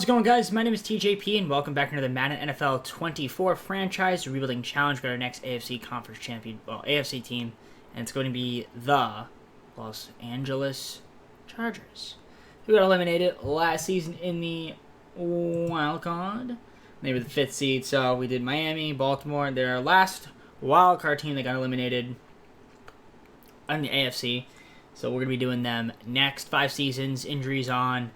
going, guys? My name is TJP, and welcome back to another Madden NFL 24 franchise rebuilding challenge. We got our next AFC Conference Champion, AFC team, and it's going to be the Los Angeles Chargers. We got eliminated last season in the wild card. They were the 5th seed, so we did Miami, Baltimore. Their last wild card team that got eliminated in the AFC. So we're going to be doing them next. 5 seasons, injuries on.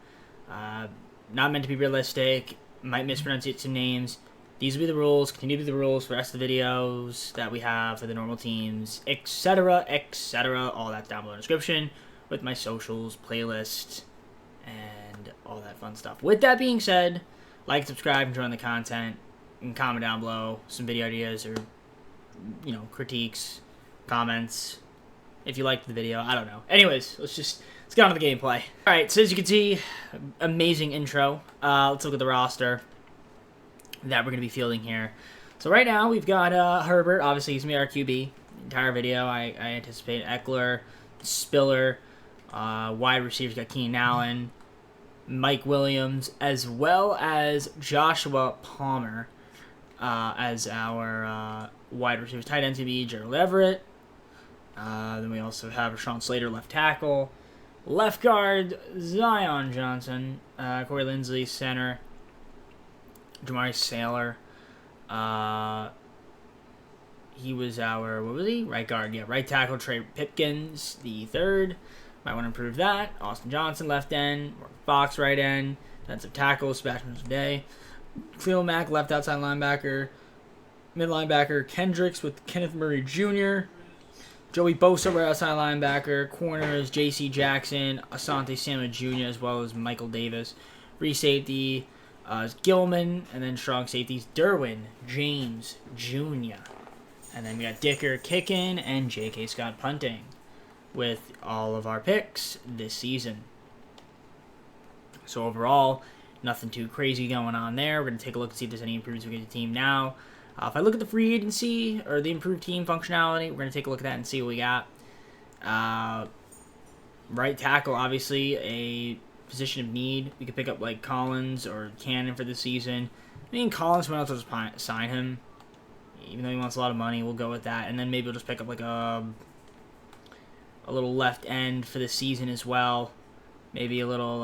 Not meant to be realistic. Might mispronounce some names. These will be the rules. Continue to be the rules for the rest of the videos that we have for the normal teams, etc., etc. All that down below in the description with my socials, playlist, and all that fun stuff. With that being said, like, subscribe, enjoy the content, and comment down below some video ideas or, critiques, comments. If you liked the video, I don't know. Anyways, let's get on to the gameplay. Alright, so as you can see, amazing intro. Let's look at the roster that we're going to be fielding here. So right now, we've got Herbert. Obviously, he's going to be our QB. Entire video, I anticipate Eckler, Spiller, wide receivers, got Keenan Allen, Mike Williams, as well as Joshua Palmer as our wide receivers. Tight ends to be Gerald Everett. Then we also have Rashawn Slater, left tackle. Left guard, Zion Johnson. Corey Linsley, center. Jamari Sailor. He was our, what was he? Right guard, yeah. Right tackle, Trey Pipkins, the third. Might want to improve that. Austin Johnson, left end. Fox, right end. Defensive tackle, Sebastian Day. Cleo Mack, left outside linebacker. Mid linebacker, Kendricks with Kenneth Murray Jr., Joey Bosa, right outside linebacker. Corners, J.C. Jackson, Asante Samuel Jr., as well as Michael Davis. Free safety, Gilman, and then strong safeties, Derwin James Jr. And then we got Dicker kicking and J.K. Scott punting with all of our picks this season. So overall, nothing too crazy going on there. We're going to take a look and see if there's any improvements we get to the team now. If I look at the free agency or the improved team functionality, we're going to take a look at that and see what we got. Right tackle, obviously, a position of need. We could pick up like Collins or Cannon for the season. I mean, Collins, someone else will just sign him. Even though he wants a lot of money, we'll go with that. And then maybe we'll just pick up like a little left end for the season as well. Maybe a little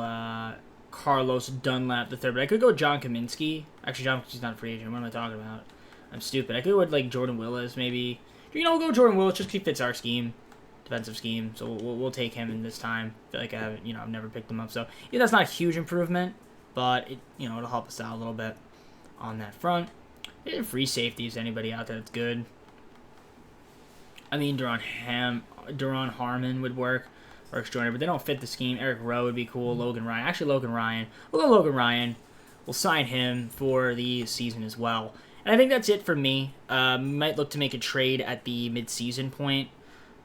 Carlos Dunlap the third. But I could go with John Kaminsky. Actually, John Kaminsky's not a free agent. What am I talking about? I'm stupid. I could go with, like, Jordan Willis, maybe. We'll go Jordan Willis just because he fits our scheme, defensive scheme. So we'll take him in this time. I feel like I haven't, I've never picked him up. So, yeah, that's not a huge improvement, but, it'll help us out a little bit on that front. Free safeties, anybody out there that's good. I mean, Duron Harmon would work, or extraordinary, but they don't fit the scheme. Eric Rowe would be cool. Logan Ryan. Actually, Logan Ryan. We'll go Logan Ryan. We'll sign him for the season as well. And I think that's it for me. Might look to make a trade at the mid-season point.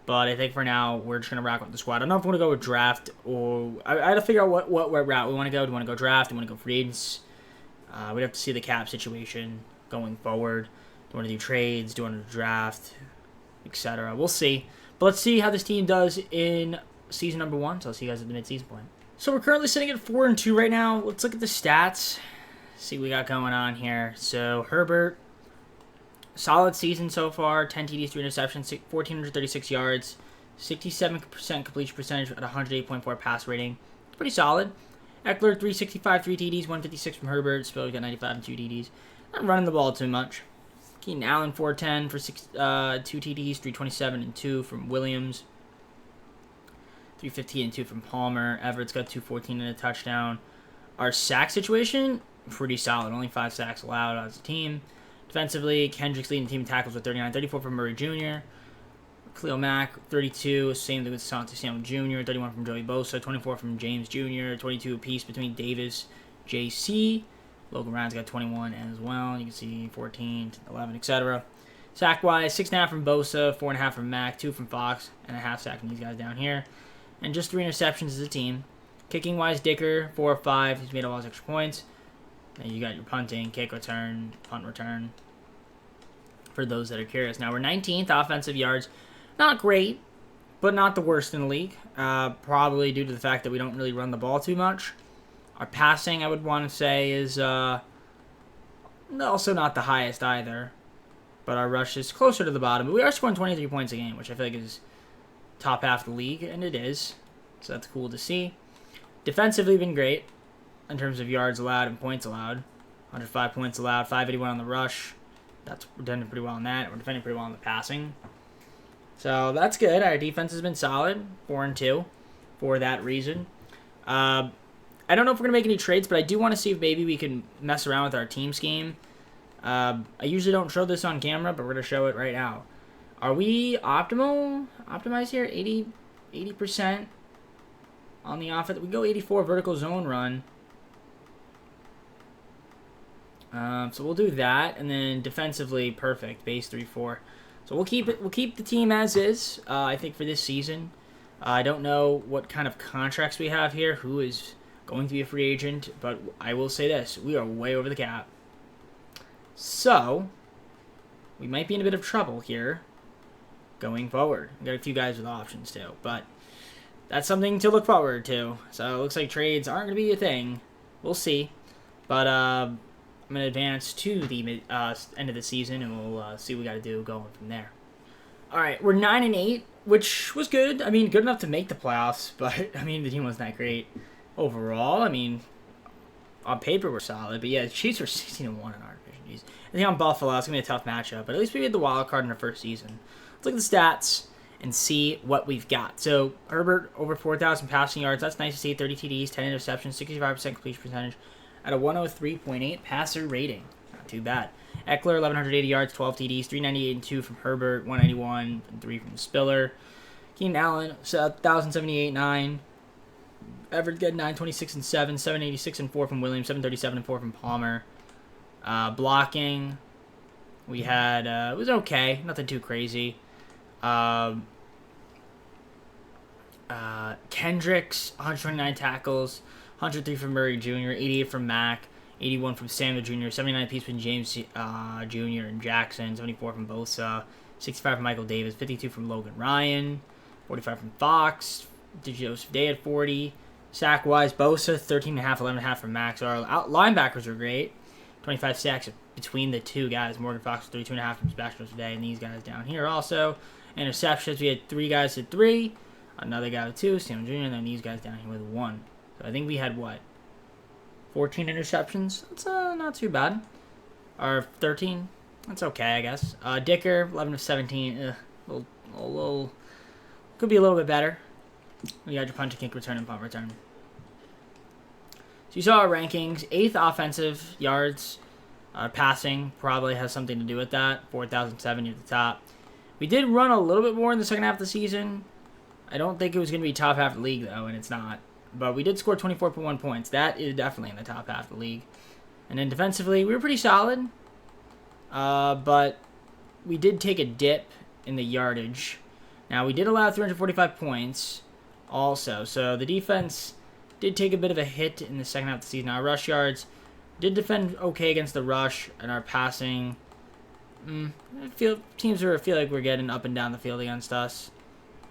But I think for now, we're just going to rock with the squad. I don't know if we're going to go with draft or... I had to figure out what route we want to go. Do we want to go draft? Do we want to go free agents? We'd have to see the cap situation going forward. Do we want to do trades? Do we want to draft? Etc. We'll see. But let's see how this team does in season number 1. So I'll see you guys at the mid-season point. So we're currently sitting at 4-2 right now. Let's look at the stats. See what we got going on here. So Herbert, solid season so far. 10 TDs, 3 interceptions, 1,436 yards, 67% completion percentage at 108.4 pass rating. It's pretty solid. Eckler, 365, 3 TDs, 156 from Herbert. Spiller got 95 and 2 TDs. Not running the ball too much. Keenan Allen, 410 for 2 TDs, 327 and 2 from Williams. 315 and 2 from Palmer. Everett's got 214 and a touchdown. Our sack situation, pretty solid. Only 5 sacks allowed as a team. Defensively, Kendricks leading the team in tackles with 39, 34 from Murray Jr. Cleo Mack, 32. Same thing with Asante Samuel Jr. 31 from Joey Bosa. 24 from James Jr. 22 apiece between Davis, JC. Logan Ryan's got 21 as well. You can see 14, 11, etc. Sack-wise, 6.5 from Bosa, 4.5 from Mack, 2 from Fox, and a half sack from these guys down here. And just 3 interceptions as a team. Kicking-wise, Dicker, 4 of 5. He's made all his extra points. And you got your punting, kick return, punt return, for those that are curious. Now, we're 19th offensive yards. Not great, but not the worst in the league. Probably due to the fact that we don't really run the ball too much. Our passing, I would want to say, is also not the highest either. But our rush is closer to the bottom. But we are scoring 23 points a game, which I feel like is top half of the league, and it is. So that's cool to see. Defensively, been great in terms of yards allowed and points allowed. 105 points allowed, 581 on the rush. We're doing pretty well on that. We're defending pretty well on the passing. So that's good. Our defense has been solid, 4-2, for that reason. I don't know if we're going to make any trades, but I do want to see if maybe we can mess around with our team scheme. I usually don't show this on camera, but we're going to show it right now. Are we optimized here? 80% on the offense. We go 84 vertical zone run. So we'll do that, and then defensively, perfect, base 3-4. So we'll keep it. We'll keep the team as is. I think for this season, I don't know what kind of contracts we have here. Who is going to be a free agent? But I will say this: we are way over the cap. So we might be in a bit of trouble here going forward. We got a few guys with options too, but that's something to look forward to. So it looks like trades aren't going to be a thing. We'll see, but I'm going to advance to the end of the season, and we'll see what we got to do going from there. All right, we're 9-8, which was good. I mean, good enough to make the playoffs, but I mean, the team wasn't that great overall. I mean, on paper we're solid, but yeah, the Chiefs were 16-1 in our division. Jeez. I think on Buffalo, it's gonna be a tough matchup, but at least we made the wild card in our first season. Let's look at the stats and see what we've got. So Herbert over 4,000 passing yards. That's nice to see. 30 TDs, 10 interceptions, 65% completion percentage at a 103.8 passer rating. Not too bad. Eckler 1,180 yards, 12 TDs, 398 and 2 from Herbert, 191 and 3 from Spiller. Keenan Allen 1,078.9. Everett good 926 and 7, 786 and 4 from Williams, 737 and 4 from Palmer. Blocking, we had it was okay, nothing too crazy. Kendricks 129 tackles, 103 from Murray Jr., 88 from Mack, 81 from Samuel Jr., 79 apiece from James Jr. and Jackson, 74 from Bosa, 65 from Michael Davis, 52 from Logan Ryan, 45 from Fox, Joseph Day at 40. Sack-wise, Bosa, 13.5, 11.5 from Max. Our linebackers are great. 25 sacks between the two guys. Morgan Fox, 32.5 from Sebastian today, and these guys down here also. Interceptions, we had 3 guys at 3. Another guy with 2, Samuel Jr., and then these guys down here with 1. So I think we had, 14 interceptions? That's not too bad. Or 13? That's okay, I guess. Dicker, 11 of 17. A little, could be a little bit better. We got your punt, kick return, and punt return. So you saw our rankings. 8th offensive yards. Passing probably has something to do with that. 4,007 at the top. We did run a little bit more in the second half of the season. I don't think it was going to be top half of the league, though, and it's not. But we did score 24.1 points. That is definitely in the top half of the league. And then defensively, we were pretty solid. But we did take a dip in the yardage. Now, we did allow 345 points also. So the defense did take a bit of a hit in the second half of the season. Our rush yards did defend okay against the rush, and our passing, teams feel like we're getting up and down the field against us,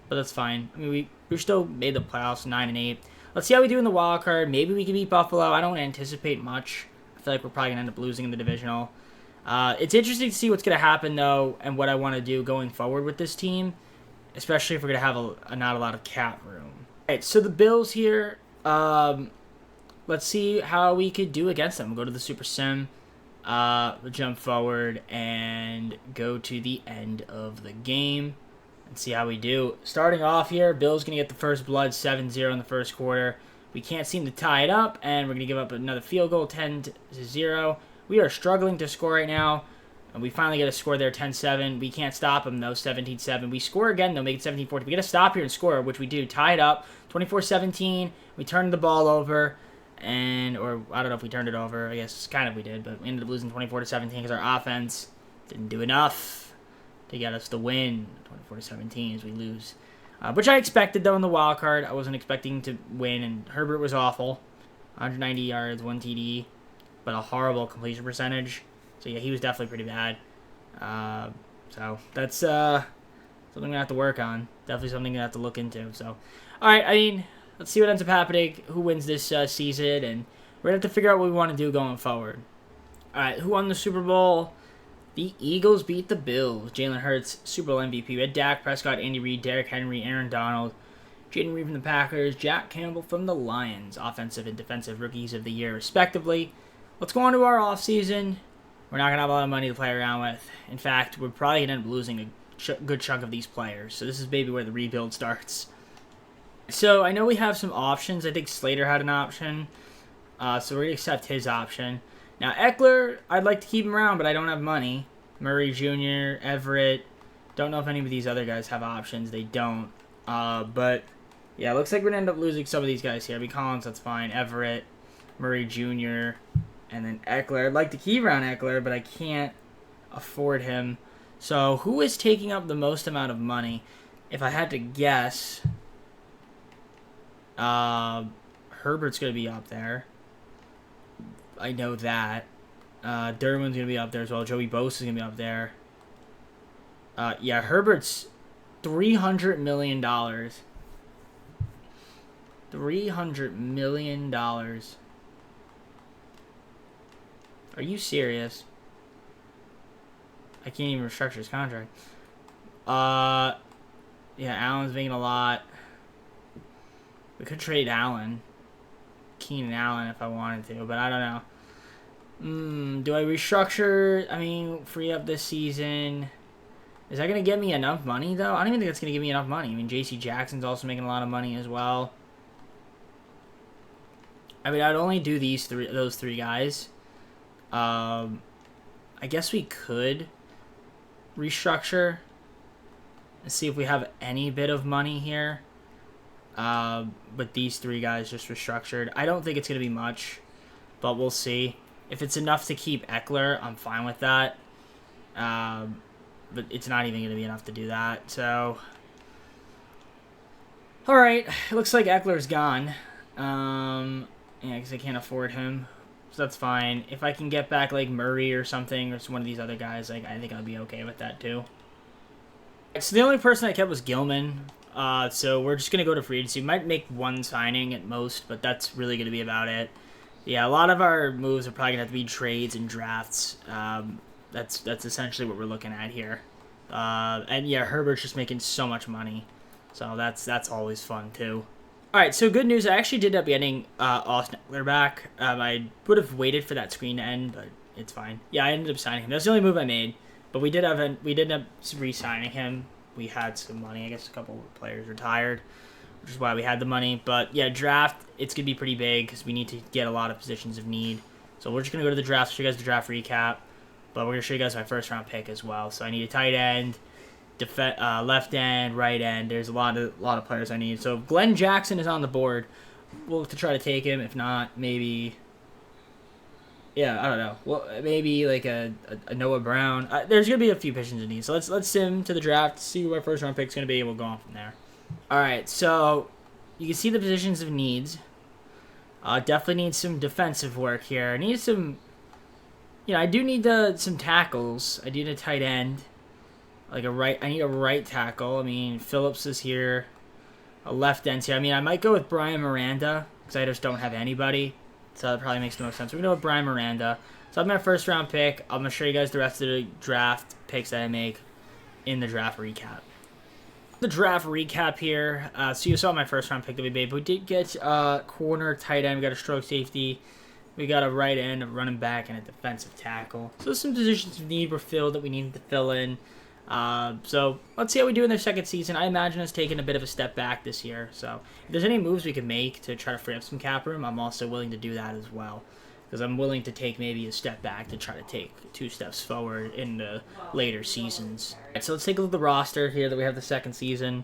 but that's fine. I mean, we still made the playoffs, 9-8. Let's see how we do in the wild card. Maybe we can beat Buffalo. I don't anticipate much. I feel like we're probably gonna end up losing in the divisional. It's interesting to see what's gonna happen though, and what I want to do going forward with this team, especially if we're gonna have not a lot of cap room. All right, so the Bills here. Let's see how we could do against them. We'll go to the Super Sim, we'll jump forward and go to the end of the game and see how we do. Starting off here, Bills going to get the first blood, 7-0 in the first quarter. We can't seem to tie it up, and we're going to give up another field goal, 10-0. We are struggling to score right now, and we finally get a score there, 10-7. We can't stop them, though, 17-7. We score again, though, make it 17-14. We get a stop here and score, which we do. Tie it up, 24-17. We turn the ball over, or I don't know if we turned it over. I guess kind of we did, but we ended up losing 24-17 because our offense didn't do enough to get us the win. 24-17 as we lose. Which I expected, though, in the wild card. I wasn't expecting to win, and Herbert was awful. 190 yards, 1 TD, but a horrible completion percentage. So, yeah, he was definitely pretty bad. So, that's something I'm going to have to work on. Definitely something I'm going to have to look into. So, all right, I mean, let's see what ends up happening, who wins this season, and we're going to have to figure out what we want to do going forward. All right, who won the Super Bowl? The Eagles beat the Bills. Jalen Hurts, Super Bowl MVP. We had Dak Prescott, Andy Reid, Derrick Henry, Aaron Donald, Jaden Reed from the Packers, Jack Campbell from the Lions. Offensive and defensive rookies of the year, respectively. Let's go on to our offseason. We're not going to have a lot of money to play around with. In fact, we're probably going to end up losing a good chunk of these players. So this is maybe where the rebuild starts. So I know we have some options. I think Slater had an option. So we're going to accept his option. Now, Eckler, I'd like to keep him around, but I don't have money. Murray Jr., Everett. Don't know if any of these other guys have options. They don't. But, yeah, it looks like we're going to end up losing some of these guys here. I mean, Collins, that's fine. Everett, Murray Jr., and then Eckler. I'd like to keep around Eckler, but I can't afford him. So, who is taking up the most amount of money? If I had to guess, Herbert's going to be up there. I know that. Derwin's going to be up there as well. Joey Bosa is going to be up there. Yeah, Herbert's $300 million. $300 million. Are you serious? I can't even restructure his contract. Yeah, Allen's making a lot. We could trade Allen. Keenan Allen if I wanted to, but I don't know. Do I restructure? I mean, free up this season. Is that going to get me enough money, though? I don't even think that's going to give me enough money. I mean, J.C. Jackson's also making a lot of money as well. I mean, I'd only do those three guys. I guess we could restructure and see if we have any bit of money here. But these three guys just restructured. I don't think it's going to be much, but we'll see. If it's enough to keep Eckler, I'm fine with that. But it's not even going to be enough to do that. So, all right. It looks like Eckler's gone. Yeah, because I can't afford him. So that's fine. If I can get back like Murray or something, or one of these other guys, like I think I'll be okay with that too. So the only person I kept was Gilman. So we're just going to go to free agency. We might make one signing at most, but that's really going to be about it. Yeah, a lot of our moves are probably going to have to be trades and drafts. That's essentially what we're looking at here. And yeah, Herbert's just making so much money. So that's always fun too. All right, so good news. I actually did end up getting Austin Eckler back. I would have waited for that screen to end, but it's fine. Yeah, I ended up signing him. That's the only move I made. But we did end up re-signing him. We had some money. I guess a couple of players retired, which is why we had the money. But yeah, draft, it's going to be pretty big because we need to get a lot of positions of need. So we're just going to go to the draft, show you guys the draft recap. But we're going to show you guys my first round pick as well. So I need a tight end, left end, right end. There's a lot of players I need. So Glenn Jackson is on the board. We'll have to try to take him. If not, maybe... Yeah, I don't know. Well, maybe like a Noah Brown. There's gonna be a few positions in need. So let's sim to the draft, see what our first round pick's gonna be, and we'll go on from there. All right, so you can see the positions of needs. Definitely need some defensive work here. I need some. I do need some tackles. I need a tight end, like a right. I need a right tackle. I mean, Phillips is here. A left end here. I mean, I might go with Brian Miranda because I just don't have anybody. So that probably makes the most sense. We're going to go with Brian Miranda. So I'm my first round pick. I'm going to show you guys the rest of the draft picks that I make in the draft recap. The draft recap here. So you saw my first round pick that we made. But we did get corner, tight end. We got a stroke safety. We got a right end, a running back, and a defensive tackle. So some positions of need were filled that we needed to fill in. So let's see how we do in their second season. I imagine us taking a bit of a step back this year. So if there's any moves we can make to try to free up some cap room, I'm also willing to do that as well. Because I'm willing to take maybe a step back to try to take 2 steps forward in the later seasons. All right, so let's take a look at the roster here that we have the second season.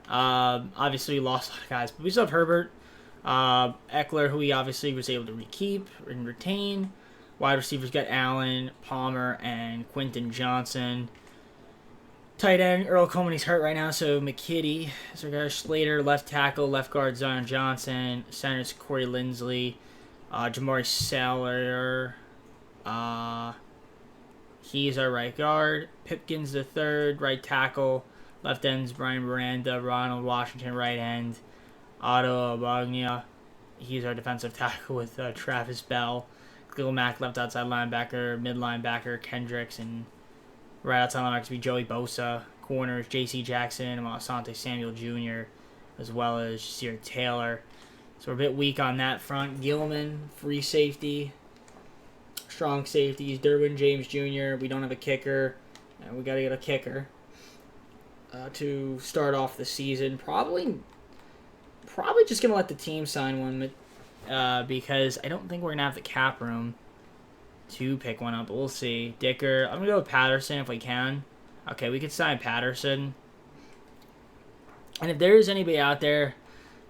Obviously we lost a lot of guys, but we still have Herbert, Eckler, who we obviously was able to keep and retain. Wide receivers got Allen, Palmer, and Quentin Johnson. Tight end, Earl Coleman, he's hurt right now, so McKitty. So we got Slater, left tackle, left guard, Zion Johnson. Centers, Corey Linsley. Jamari Salyer. He's our right guard. Pipkins the third, right tackle. Left ends, Brian Miranda. Ronald Washington, right end. Otto Abagnia. He's our defensive tackle with Travis Bell. Khalil Mack, left outside linebacker, mid linebacker, Kendricks, and right outside linebacker to be Joey Bosa. Corners, J.C. Jackson, Asante Samuel Jr., as well as Jasir Taylor. So we're a bit weak on that front. Gilman, free safety. Strong safeties. Derwin James Jr. We don't have a kicker. And we got to get a kicker to start off the season. Probably just going to let the team sign one because I don't think we're going to have the cap room to pick one up. But we'll see. Dicker. I'm going to go with Patterson if we can. Okay, we could sign Patterson. And if there is anybody out there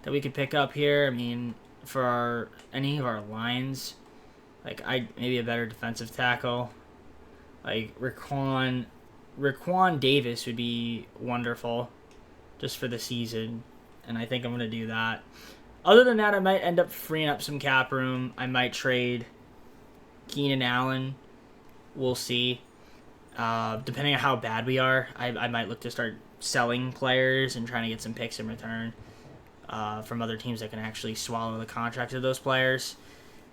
that we could pick up here, I mean, for any of our lines, like maybe a better defensive tackle, like Raquan Davis would be wonderful just for the season, and I think I'm going to do that. Other than that, I might end up freeing up some cap room. I might trade Keenan Allen. We'll see. Depending on how bad we are, I might look to start selling players and trying to get some picks in return from other teams that can actually swallow the contracts of those players.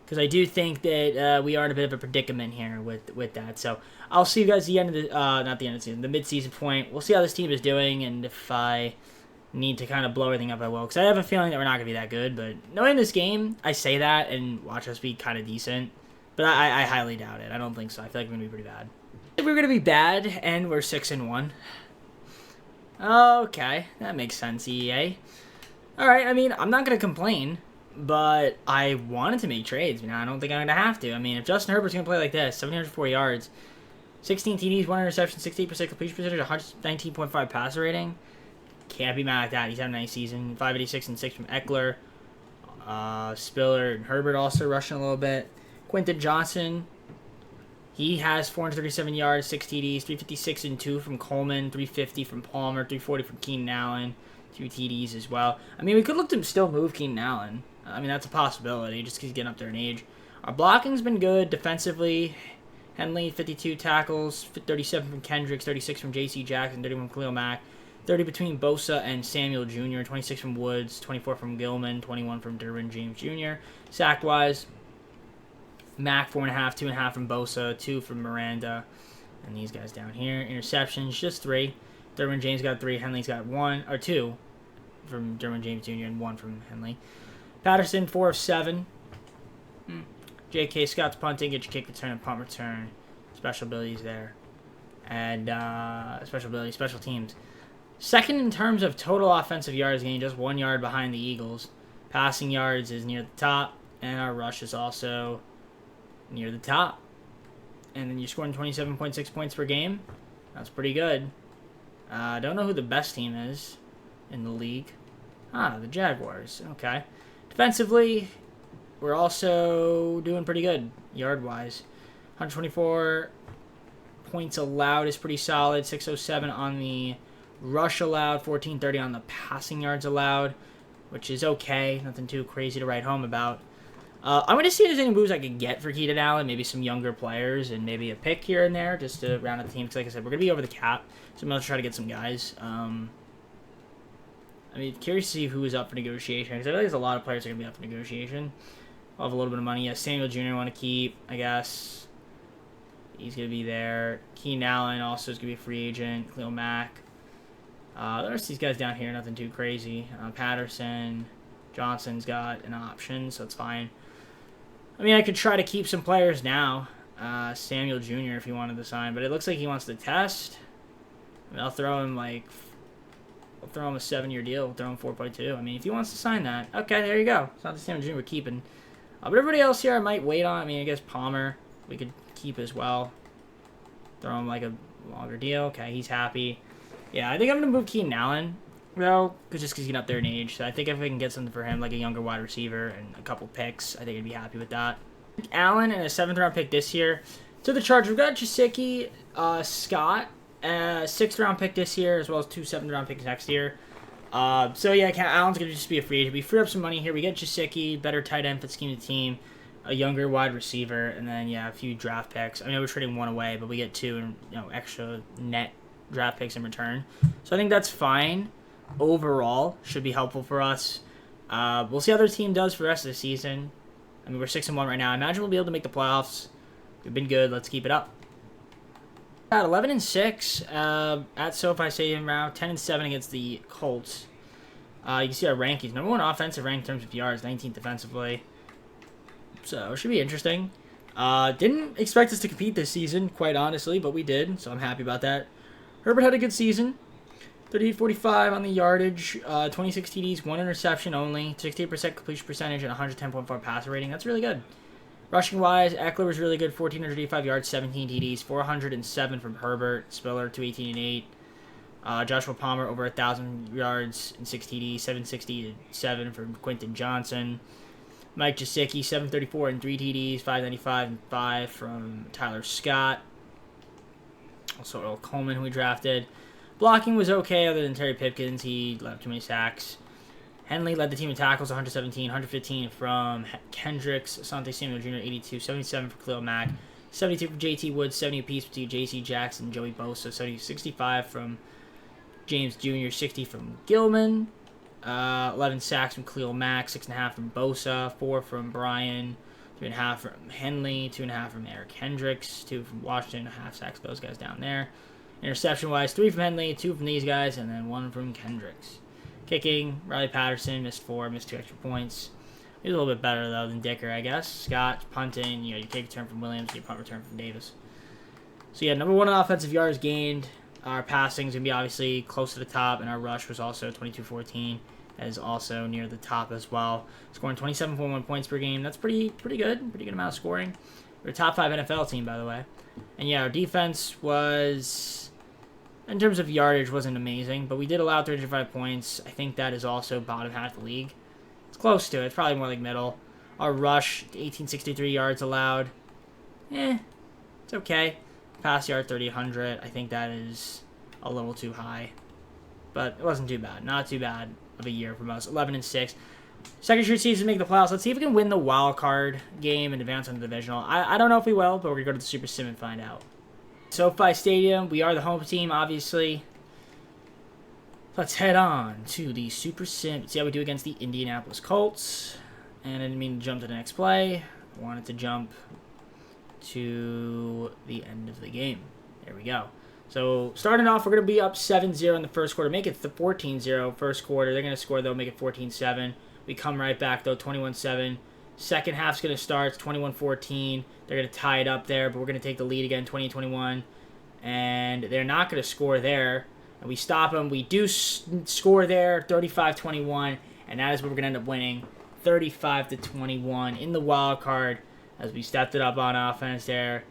Because I do think that we are in a bit of a predicament here with that. So I'll see you guys at the end of the not the end of the season, the mid-season point. We'll see how this team is doing, and if I need to kind of blow everything up, I will. Because I have a feeling that we're not going to be that good. But knowing this game, I say that and watch us be kind of decent. But I highly doubt it. I don't think so. I feel like we're going to be pretty bad. If we're going to be bad and we're 6-1. Okay, that makes sense, EA. Alright, I mean, I'm not going to complain, but I wanted to make trades. I don't think I'm going to have to. I mean, if Justin Herbert's going to play like this, 704 yards, 16 TDs, 1 interception, 68% completion percentage, 119.5 passer rating, can't be mad at that. He's had a nice season. 586 and 6 from Eckler. Spiller and Herbert also rushing a little bit. Quentin Johnson, he has 437 yards, 6 TDs, 356 and 2 from Coleman, 350 from Palmer, 340 from Keenan Allen, 2 TDs as well. I mean, we could look to still move Keenan Allen. I mean, that's a possibility just because he's getting up there in age. Our blocking's been good defensively. Henley, 52 tackles, 37 from Kendricks, 36 from J.C. Jackson, 31 from Khalil Mack, 30 between Bosa and Samuel Jr., 26 from Woods, 24 from Gilman, 21 from Derwin James Jr. Sack-wise, Mack 4.5, 2.5 from Bosa, 2 from Miranda, and these guys down here. Interceptions, just 3. Derwin James got 3. Henley's got 2 from Derwin James Jr. and 1 from Henley. Patterson 4 of 7. J.K. Scott's punting, get your kick return and punt return. Special abilities there, and special teams. Second in terms of total offensive yards gained, just 1 yard behind the Eagles. Passing yards is near the top, and our rush is also near the top. And then you're scoring 27.6 points per game. That's pretty good. I don't know who the best team is in the league. The Jaguars. Okay. Defensively, we're also doing pretty good, yard-wise. 124 points allowed is pretty solid. 607 on the rush allowed. 1430 on the passing yards allowed, which is okay. Nothing too crazy to write home about. I'm going to see if there's any moves I could get for Keenan Allen, maybe some younger players, and maybe a pick here and there just to round out the team. Because like I said, we're going to be over the cap, so I'm going to try to get some guys. I mean, curious to see who is up for negotiation, because I feel like there's a lot of players that are going to be up for negotiation. I'll have a little bit of money. Yeah, Samuel Jr. I want to keep, I guess. He's going to be there. Keenan Allen also is going to be a free agent. Khalil Mack. The rest of these guys down here, nothing too crazy. Patterson. Johnson's got an option, so it's fine. I mean, I could try to keep some players now. Samuel Jr. if he wanted to sign, but it looks like he wants to test. I mean, I'll throw him a 7-year deal. I'll throw him 4.2. I mean, if he wants to sign that, okay, there you go. It's not the Samuel Jr. we're keeping. But everybody else here I might wait on. I mean, I guess Palmer we could keep as well. Throw him like a longer deal. Okay, he's happy. Yeah, I think I'm going to move Keenan Allen, though, just because he's getting up there in age. So I think if we can get something for him, like a younger wide receiver and a couple picks, I think I'd be happy with that. Allen and a 7th-round pick this year. To the Chargers, we've got Jasicki, Scott, 6th-round pick this year, as well as 2 7th-round picks next year. So yeah, Allen's going to just be a free agent. We free up some money here. We get Jasicki, better tight end for the scheme of the team, a younger wide receiver, and then, yeah, a few draft picks. I mean, we're trading 1 away, but we get 2 and, extra net draft picks in return. So I think that's fine. Overall, should be helpful for us. We'll see how their team does for the rest of the season. I mean, we're 6-1 right now. I imagine we'll be able to make the playoffs. We've been good. Let's keep it up. At 11-6 at SoFi Stadium round, 10-7 against the Colts. You can see our rankings. Number 1 offensive rank in terms of yards, 19th defensively. So it should be interesting. Didn't expect us to compete this season, quite honestly, but we did, so I'm happy about that. Herbert had a good season. 38-45 on the yardage, 26 TDs, 1 interception only, 68% completion percentage, and 110.4 passer rating. That's really good. Rushing-wise, Eckler was really good, 1,485 yards, 17 TDs, 407 from Herbert, Spiller, 218 and 8. Joshua Palmer, over 1,000 yards and 6 TDs, 767 from Quentin Johnson. Mike Gesicki, 734 and 3 TDs, 595 and 5 from Tyler Scott. Also, Earl Coleman, who we drafted. Blocking was okay, other than Terry Pipkins. He left too many sacks. Henley led the team in tackles, 117, 115 from Kendricks. Asante Samuel Jr., 82, 77 for Khalil Mack, 72 from JT Woods, 70 apiece between JC Jackson and Joey Bosa, 65 from James Jr., 60 from Gilman, 11 sacks from Khalil Mack, 6.5 from Bosa, 4 from Bryan, 2.5 from Henley, 2.5 from Eric Hendricks, 2 from Washington, a half sacks those guys down there. Interception-wise, 3 from Henley, 2 from these guys, and then 1 from Kendricks. Kicking, Riley Patterson missed 4, missed 2 extra points. He's a little bit better, though, than Dicker, I guess. Scott, punting, your kick return from Williams, your punt return from Davis. So, yeah, number 1 in offensive yards gained. Our passing is going to be obviously close to the top, and our rush was also 22-14. That is also near the top as well. Scoring 27.1 points per game. That's pretty good. Pretty good amount of scoring. We're a top 5 NFL team, by the way. And, yeah, our defense was, in terms of yardage, wasn't amazing, but we did allow 35 points. I think that is also bottom half of the league. It's close to it. It's probably more like middle. Our rush, 1,863 yards allowed. It's okay. Pass yard, 3,000. I think that is a little too high. But it wasn't too bad. Not too bad of a year from us. 11-6. Second straight season to make the playoffs. Let's see if we can win the wild card game and advance on the divisional. I don't know if we will, but we're going to go to the Super Sim and find out. SoFi Stadium. We are the home team, obviously. Let's head on to the Super Sim. See how we do against the Indianapolis Colts. And I didn't mean to jump to the next play. I wanted to jump to the end of the game. There we go. So, starting off, we're going to be up 7-0 in the first quarter. Make it 14-0 first quarter. They're going to score, though, make it 14-7. We come right back, though, 21-7. Second half's going to start. It's 21-14. They're going to tie it up there, but we're going to take the lead again, 20-21. And they're not going to score there. And we stop them. We do score there, 35-21. And that is what we're going to end up winning, 35-21 in the wild card as we stepped it up on offense there.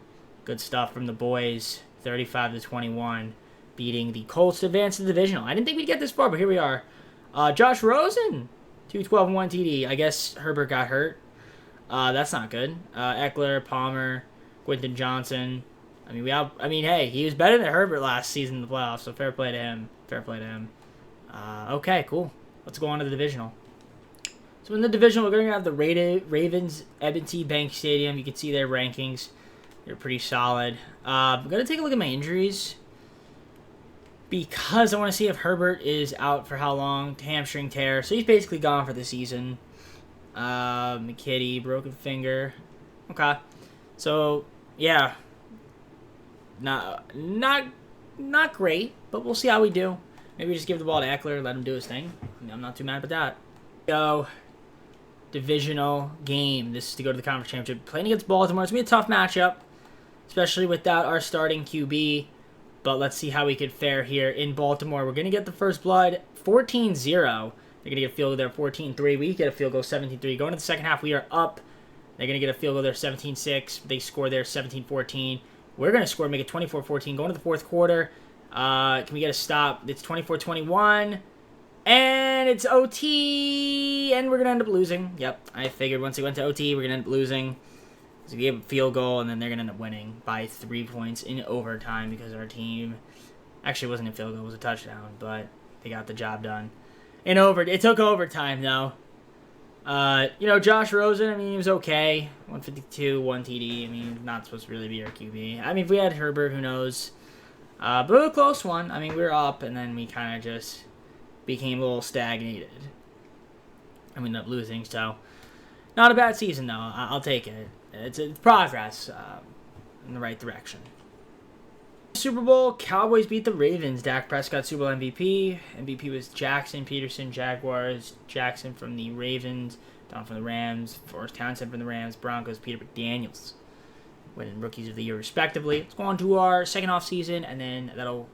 Good stuff from the boys. 35-21, beating the Colts to advance to the divisional. I didn't think we'd get this far, but here we are. Josh Rosen, 212-1 TD. I guess Herbert got hurt. That's not good. Eckler, Palmer, Quentin Johnson. Hey, he was better than Herbert last season in the playoffs, so fair play to him. Okay, cool. Let's go on to the divisional. So in the divisional, we're going to have the Ravens, M&T Bank Stadium. You can see their rankings. They're pretty solid. I'm going to take a look at my injuries because I want to see if Herbert is out for how long. Hamstring tear. So he's basically gone for the season. McKitty, broken finger. Okay. So, yeah. Not great, but we'll see how we do. Maybe just give the ball to Eckler, let him do his thing. I'm not too mad about that. Go. Divisional game. This is to go to the conference championship. Playing against Baltimore. It's going to be a tough matchup, especially without our starting QB. But let's see how we could fare here in Baltimore. We're going to get the first blood, 14-0. They're going to get a field goal there, 14-3. We get a field goal, 17-3. Going to the second half, we are up. They're going to get a field goal there, 17-6. They score there, 17-14. We're going to score, make it 24-14. Going to the fourth quarter. Can we get a stop? It's 24-21. And it's OT. And we're going to end up losing. Yep, I figured once it went to OT, we're going to end up losing. So we have a field goal, and then they're going to end up winning by 3 points in overtime because our team actually wasn't a field goal. It was a touchdown, but they got the job done. It took overtime, though. Josh Rosen, he was okay. 152, 1 TD. Not supposed to really be our QB. If we had Herbert, who knows? But it was a close one. We were up, and then we kind of just became a little stagnated. and we ended up losing. So, not a bad season, though. I'll take it. It's progress in the right direction. Super Bowl, Cowboys beat the Ravens. Dak Prescott, Super Bowl MVP. MVP was Jackson Peterson, Jaguars. Jackson from the Ravens. Don from the Rams. Forrest Townsend from the Rams. Broncos, Peter McDaniels. Winning Rookies of the Year, respectively. Let's go on to our second off season, and then that'll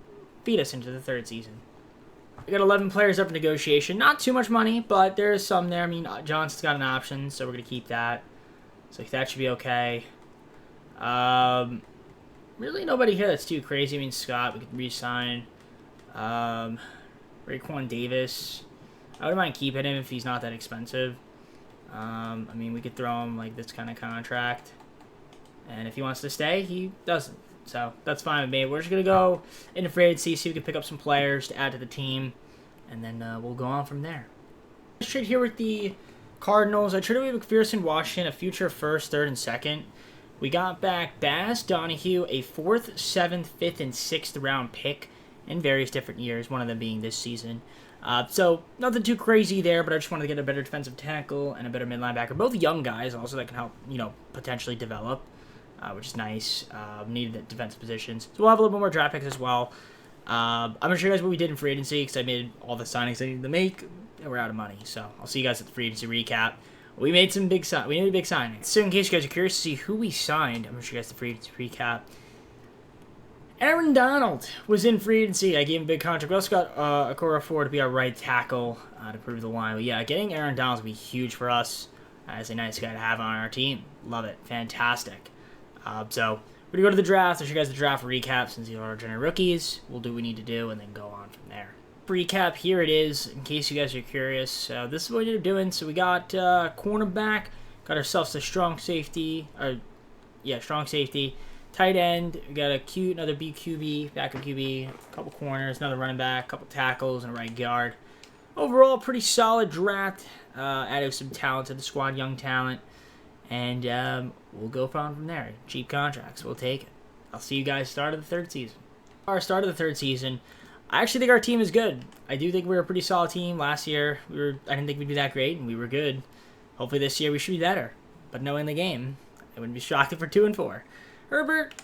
feed us into the third season. We got 11 players up in negotiation. Not too much money, but there is some there. I mean, Johnson's got an option, so we're going to keep that. So that should be okay. Really nobody here that's too crazy. I mean, Scott, we could re-sign. Raekwon Davis. I wouldn't mind keeping him if he's not that expensive. I mean, we could throw him like this kind of contract. And if he wants to stay, he doesn't. So that's fine with me. We're just going to go into free agency, see if we can pick up some players to add to the team. And then we'll go on from there. Let's trade here with the Cardinals. I traded away McPherson, Washington, a future first, third, and second. We got back Baz Donahue, a 4th, 7th, 5th, and 6th round pick in various different years, one of them being this season. So nothing too crazy there, but I just wanted to get a better defensive tackle and a better mid linebacker. Both young guys also that can help, potentially develop, which is nice. Needed at defensive positions. So we'll have a little bit more draft picks as well. I'm going to show you guys what we did in free agency because I made all the signings I needed to make, and we're out of money. So I'll see you guys at the free agency recap. We made some big signings. So in case you guys are curious to see who we signed, I'm going to show you guys the free agency recap. Aaron Donald was in free agency. I gave him a big contract. We also got Okoro Ford to be our right tackle to prove the line. But yeah, getting Aaron Donald will be huge for us. As a nice guy to have on our team. Love it. Fantastic. So we're going to go to the draft. I'll show you guys the draft recap since these are our junior rookies. We'll do what we need to do and then go on from there. Recap, here it is, in case you guys are curious. This is what we ended up doing. So we got cornerback, got ourselves a strong safety, strong safety, tight end, we got another BQB, backup QB, a couple corners, another running back, a couple tackles, and a right guard. Overall, pretty solid draft, added some talent to the squad, young talent, and we'll go from there. Cheap contracts, we'll take it. I'll see you guys start of the third season. Our start of the third season. I actually think our team is good. I do think we're a pretty solid team. Last year, I didn't think we'd be that great, and we were good. Hopefully this year we should be better. But knowing the game, I wouldn't be shocked if we're 2-4. Herbert,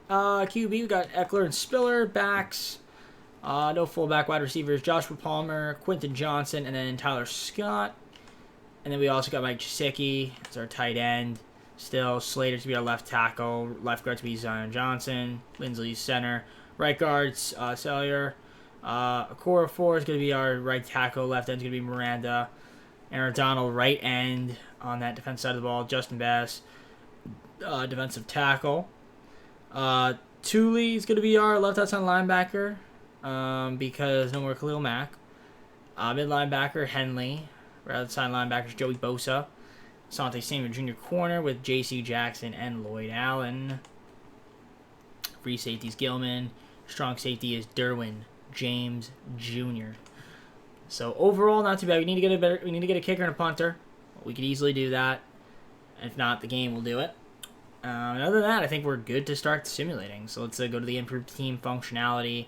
QB, we got Eckler and Spiller, backs. No fullback, wide receivers. Joshua Palmer, Quentin Johnson, and then Tyler Scott. And then we also got Mike Gesicki as our tight end. Still, Slater to be our left tackle. Left guard to be Zion Johnson. Lindsley's center. Right guard's Sellier. Okoro Ford is going to be our right tackle. Left end is going to be Miranda. Aaron Donald, right end on that defense side of the ball. Justin Bass, defensive tackle. Thule is going to be our left outside linebacker because no more Khalil Mack. Mid linebacker, Henley. Right outside linebackers, Joey Bosa. Asante Samuel Jr. corner with J.C. Jackson and Lloyd Allen. Free safeties, Gilman. Strong safety is Derwin James Jr. So overall, not too bad. We need to get a kicker and a punter. We could easily do that. If not, the game will do it. And other than that, I think we're good to start simulating. So let's go to the improved team functionality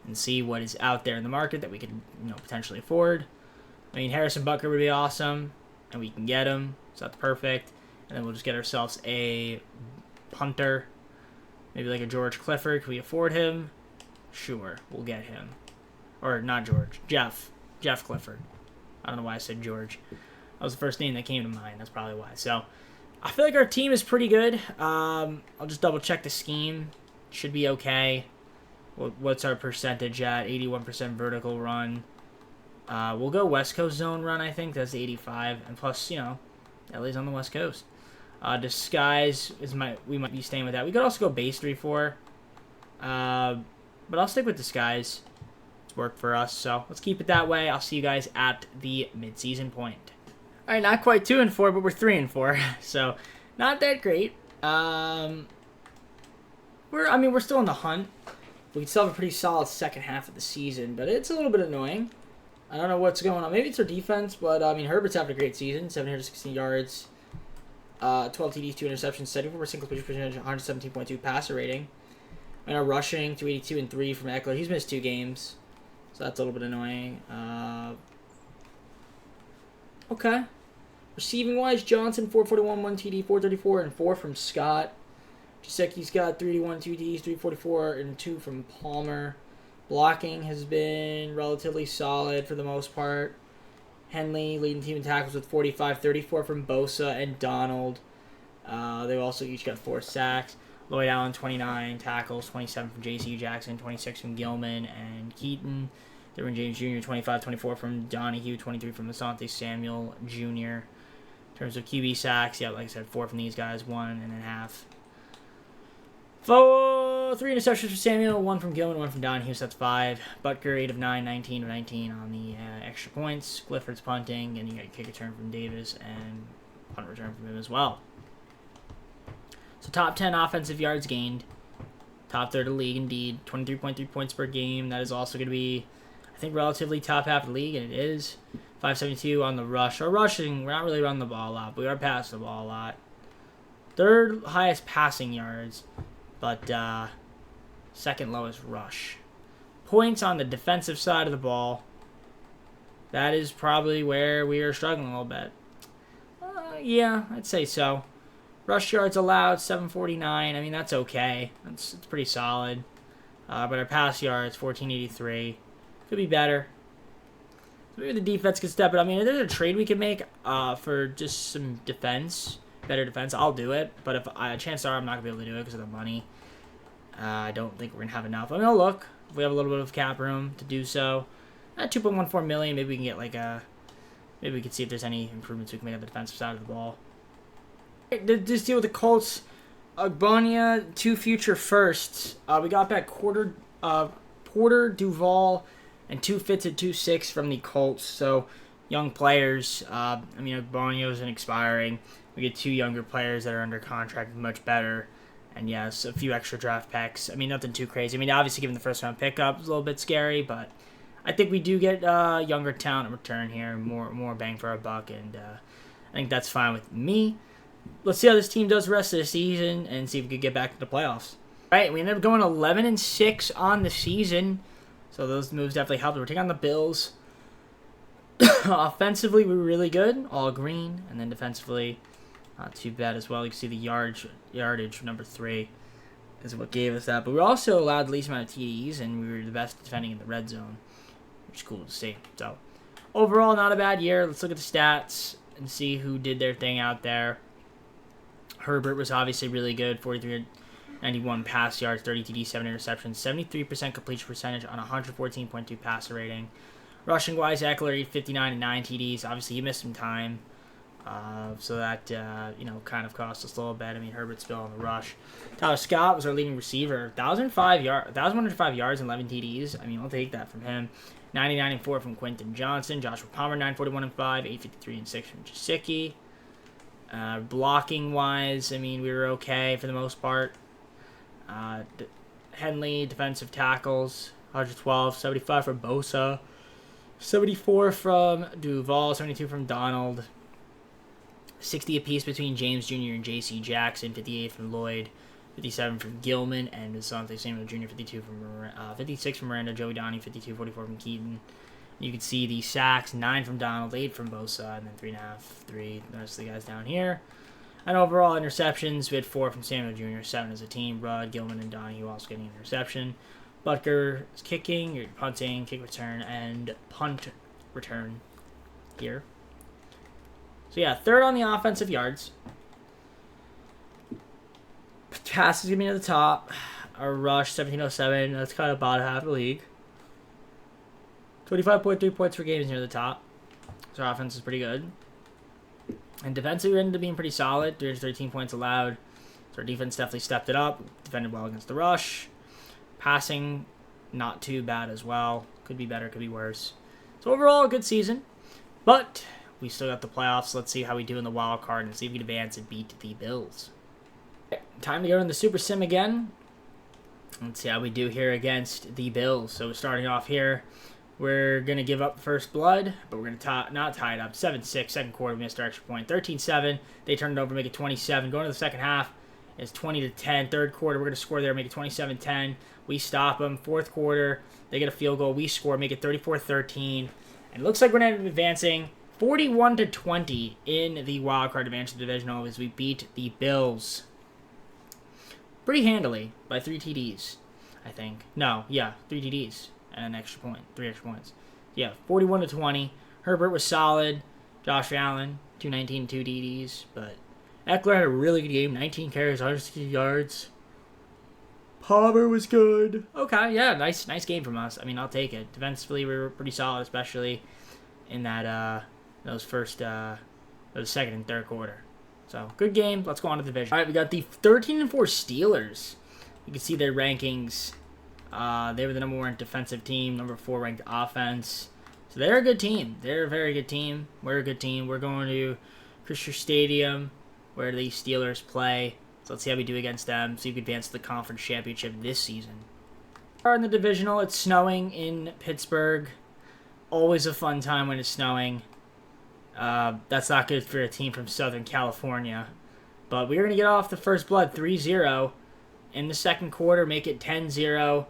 and see what is out there in the market that we could potentially afford. I mean, Harrison Butker would be awesome, and we can get him. So that's perfect. And then we'll just get ourselves a punter. Maybe like a George Clifford. Can we afford him? Sure, we'll get him. Or not George. Jeff Clifford. I don't know why I said George. That was the first name that came to mind. That's probably why. So, I feel like our team is pretty good. I'll just double check the scheme. Should be okay. What's our percentage at? 81% vertical run. We'll go West Coast zone run, I think. That's 85. And plus, LA's on the West Coast. Disguise we might be staying with that. We could also go base 3-4. But I'll stick with disguise. It's worked for us, so let's keep it that way. I'll see you guys at the mid-season point. All right, not quite 2-4, but we're 3-4, so not that great. We're still in the hunt. We can still have a pretty solid second half of the season, but it's a little bit annoying. I don't know what's going on. Maybe it's our defense, but Herbert's having a great season. 716 yards, 12 TDs, 2 interceptions, 74% completion percentage, 117.2 passer rating. And our rushing, 282 and 3 from Eckler. He's missed 2 games, so that's a little bit annoying. Okay. Receiving wise, Johnson 441, 1 TD, 434, and 4 from Scott. Jasecki's got 381, 2 TDs, 344, and 2 from Palmer. Blocking has been relatively solid for the most part. Henley leading team in tackles with 45, 34 from Bosa and Donald. They also each got 4 sacks. Lloyd Allen 29 tackles, 27 from J.C. Jackson, 26 from Gilman and Keaton. Derwin James Jr. 25, 24 from Donahue, 23 from Asante Samuel Jr. In terms of QB sacks, yeah, like I said, 4 from these guys, 1.5. 3 interceptions for Samuel, 1 from Gilman, 1 from Donahue, so that's 5. Butker, 8 of 9, 19 of 19 on the extra points. Clifford's punting, and you got a kick return from Davis and punt return from him as well. So top 10 offensive yards gained. Top third of the league indeed. 23.3 points per game. That is also going to be, I think, relatively top half of the league, and it is. 572 on the rush. Our rushing, we're not really running the ball a lot, but we are passing the ball a lot. Third highest passing yards, but second lowest rush. Points on the defensive side of the ball. That is probably where we are struggling a little bit. Yeah, I'd say so. Rush yards allowed, 749. I mean, that's okay. It's pretty solid. But our pass yards, 1483. Could be better. So maybe the defense could step it up. I mean, if there's a trade we can make for just some defense, better defense, I'll do it. But if chances are I'm not going to be able to do it because of the money. I don't think we're going to have enough. I mean, I'll look. If we have a little bit of cap room to do so. At 2.14 million, maybe we can get like a... Maybe we can see if there's any improvements we can make on the defensive side of the ball. This deal with the Colts, Agbonia, 2 future firsts. We got back Porter, Duval, and 2 fits at 2.6 from the Colts. So, young players. I mean, Agbonia isn't expiring. We get 2 younger players that are under contract, much better. And yes, a few extra draft picks. I mean, nothing too crazy. I mean, obviously, given the first round pickup, it's a little bit scary, but I think we do get younger talent in return here, more bang for our buck, and I think that's fine with me. Let's see how this team does the rest of the season and see if we can get back to the playoffs. All right, we ended up going 11-6 on the season, so those moves definitely helped. We're taking on the Bills. Offensively, we were really good, all green, and then defensively, not too bad as well. You can see the yardage number 3 is what gave us that. But we also allowed the least amount of TDs, and we were the best defending in the red zone, which is cool to see. So, overall, not a bad year. Let's look at the stats and see who did their thing out there. Herbert was obviously really good, 4,391 pass yards, 30 TD, 7 interceptions, 73% completion percentage on 114.2 passer rating. Rushing wise, Eckler, 859 and 9 TDs. Obviously, he missed some time, so that kind of cost us a little bit. I mean, Herbert's still on the rush. Tyler Scott was our leading receiver, 1,105 yards and 11 TDs. I mean, I'll take that from him. 99 and 4 from Quentin Johnson. Joshua Palmer, 941 and 5, 853 and 6 from Jasicki. Blocking wise, I mean, we were okay for the most part. Henley, defensive tackles, 112, 75 from Bosa, 74 from Duval, 72 from Donald, 60 apiece between James Jr. and J.C. Jackson, 58 from Lloyd, 57 from Gilman, and Asante Samuel Jr., 56 from Miranda, Joey Donnie, 52, 44 from Keaton. You can see the sacks, 9 from Donald, 8 from Bosa, and then 3.5, 3, the rest of the guys down here. And overall interceptions, we had 4 from Samuel Jr., 7 as a team. Rudd, Gilman, and Donahue also getting an interception. Butker is kicking, you're punting, kick return, and punt return here. So yeah, third on the offensive yards. Pass is going to be at the top. Our rush, 1707, that's kind of bottom half of the league. 25.3 points per game is near the top. So our offense is pretty good. And defensively, we ended up being pretty solid. 313 points allowed. So our defense definitely stepped it up. Defended well against the rush. Passing, not too bad as well. Could be better, could be worse. So overall, a good season. But we still got the playoffs. Let's see how we do in the wild card and see if we can advance and beat the Bills. Time to go in the Super Sim again. Let's see how we do here against the Bills. So we're starting off here. We're going to give up first blood, but we're going to not tie it up. 7-6, second quarter, we missed our extra point. 13-7, they turned it over, make it 27. Going to the second half, it's 20-10. Third quarter, we're going to score there, make it 27-10. We stop them. Fourth quarter, they get a field goal. We score, make it 34-13. And it looks like we're going to end up advancing. 41-20 in the wild card advance to the divisional as we beat the Bills pretty handily by 3 TDs, I think. No, yeah, 3 TDs and an extra point, 3 extra points. Yeah, 41-20. Herbert was solid. Josh Allen, 219, 2 TDs, but Eckler had a really good game, 19 carries, 160 yards. Palmer was good. Okay, yeah, nice game from us. I mean, I'll take it. Defensively, we were pretty solid, especially in that those second and third quarter. So, good game. Let's go on to the division. All right, we got the 13-4 Steelers. You can see their rankings. They were the number 1 defensive team, number 4 ranked offense. So they're a good team. They're a very good team. We're a good team. We're going to Christian Stadium, where the Steelers play. So let's see how we do against them. See if we advance to the conference championship this season. In the divisional, it's snowing in Pittsburgh. Always a fun time when it's snowing. That's not good for a team from Southern California. But we're going to get off the first blood 3-0 in the second quarter, make it 10-0.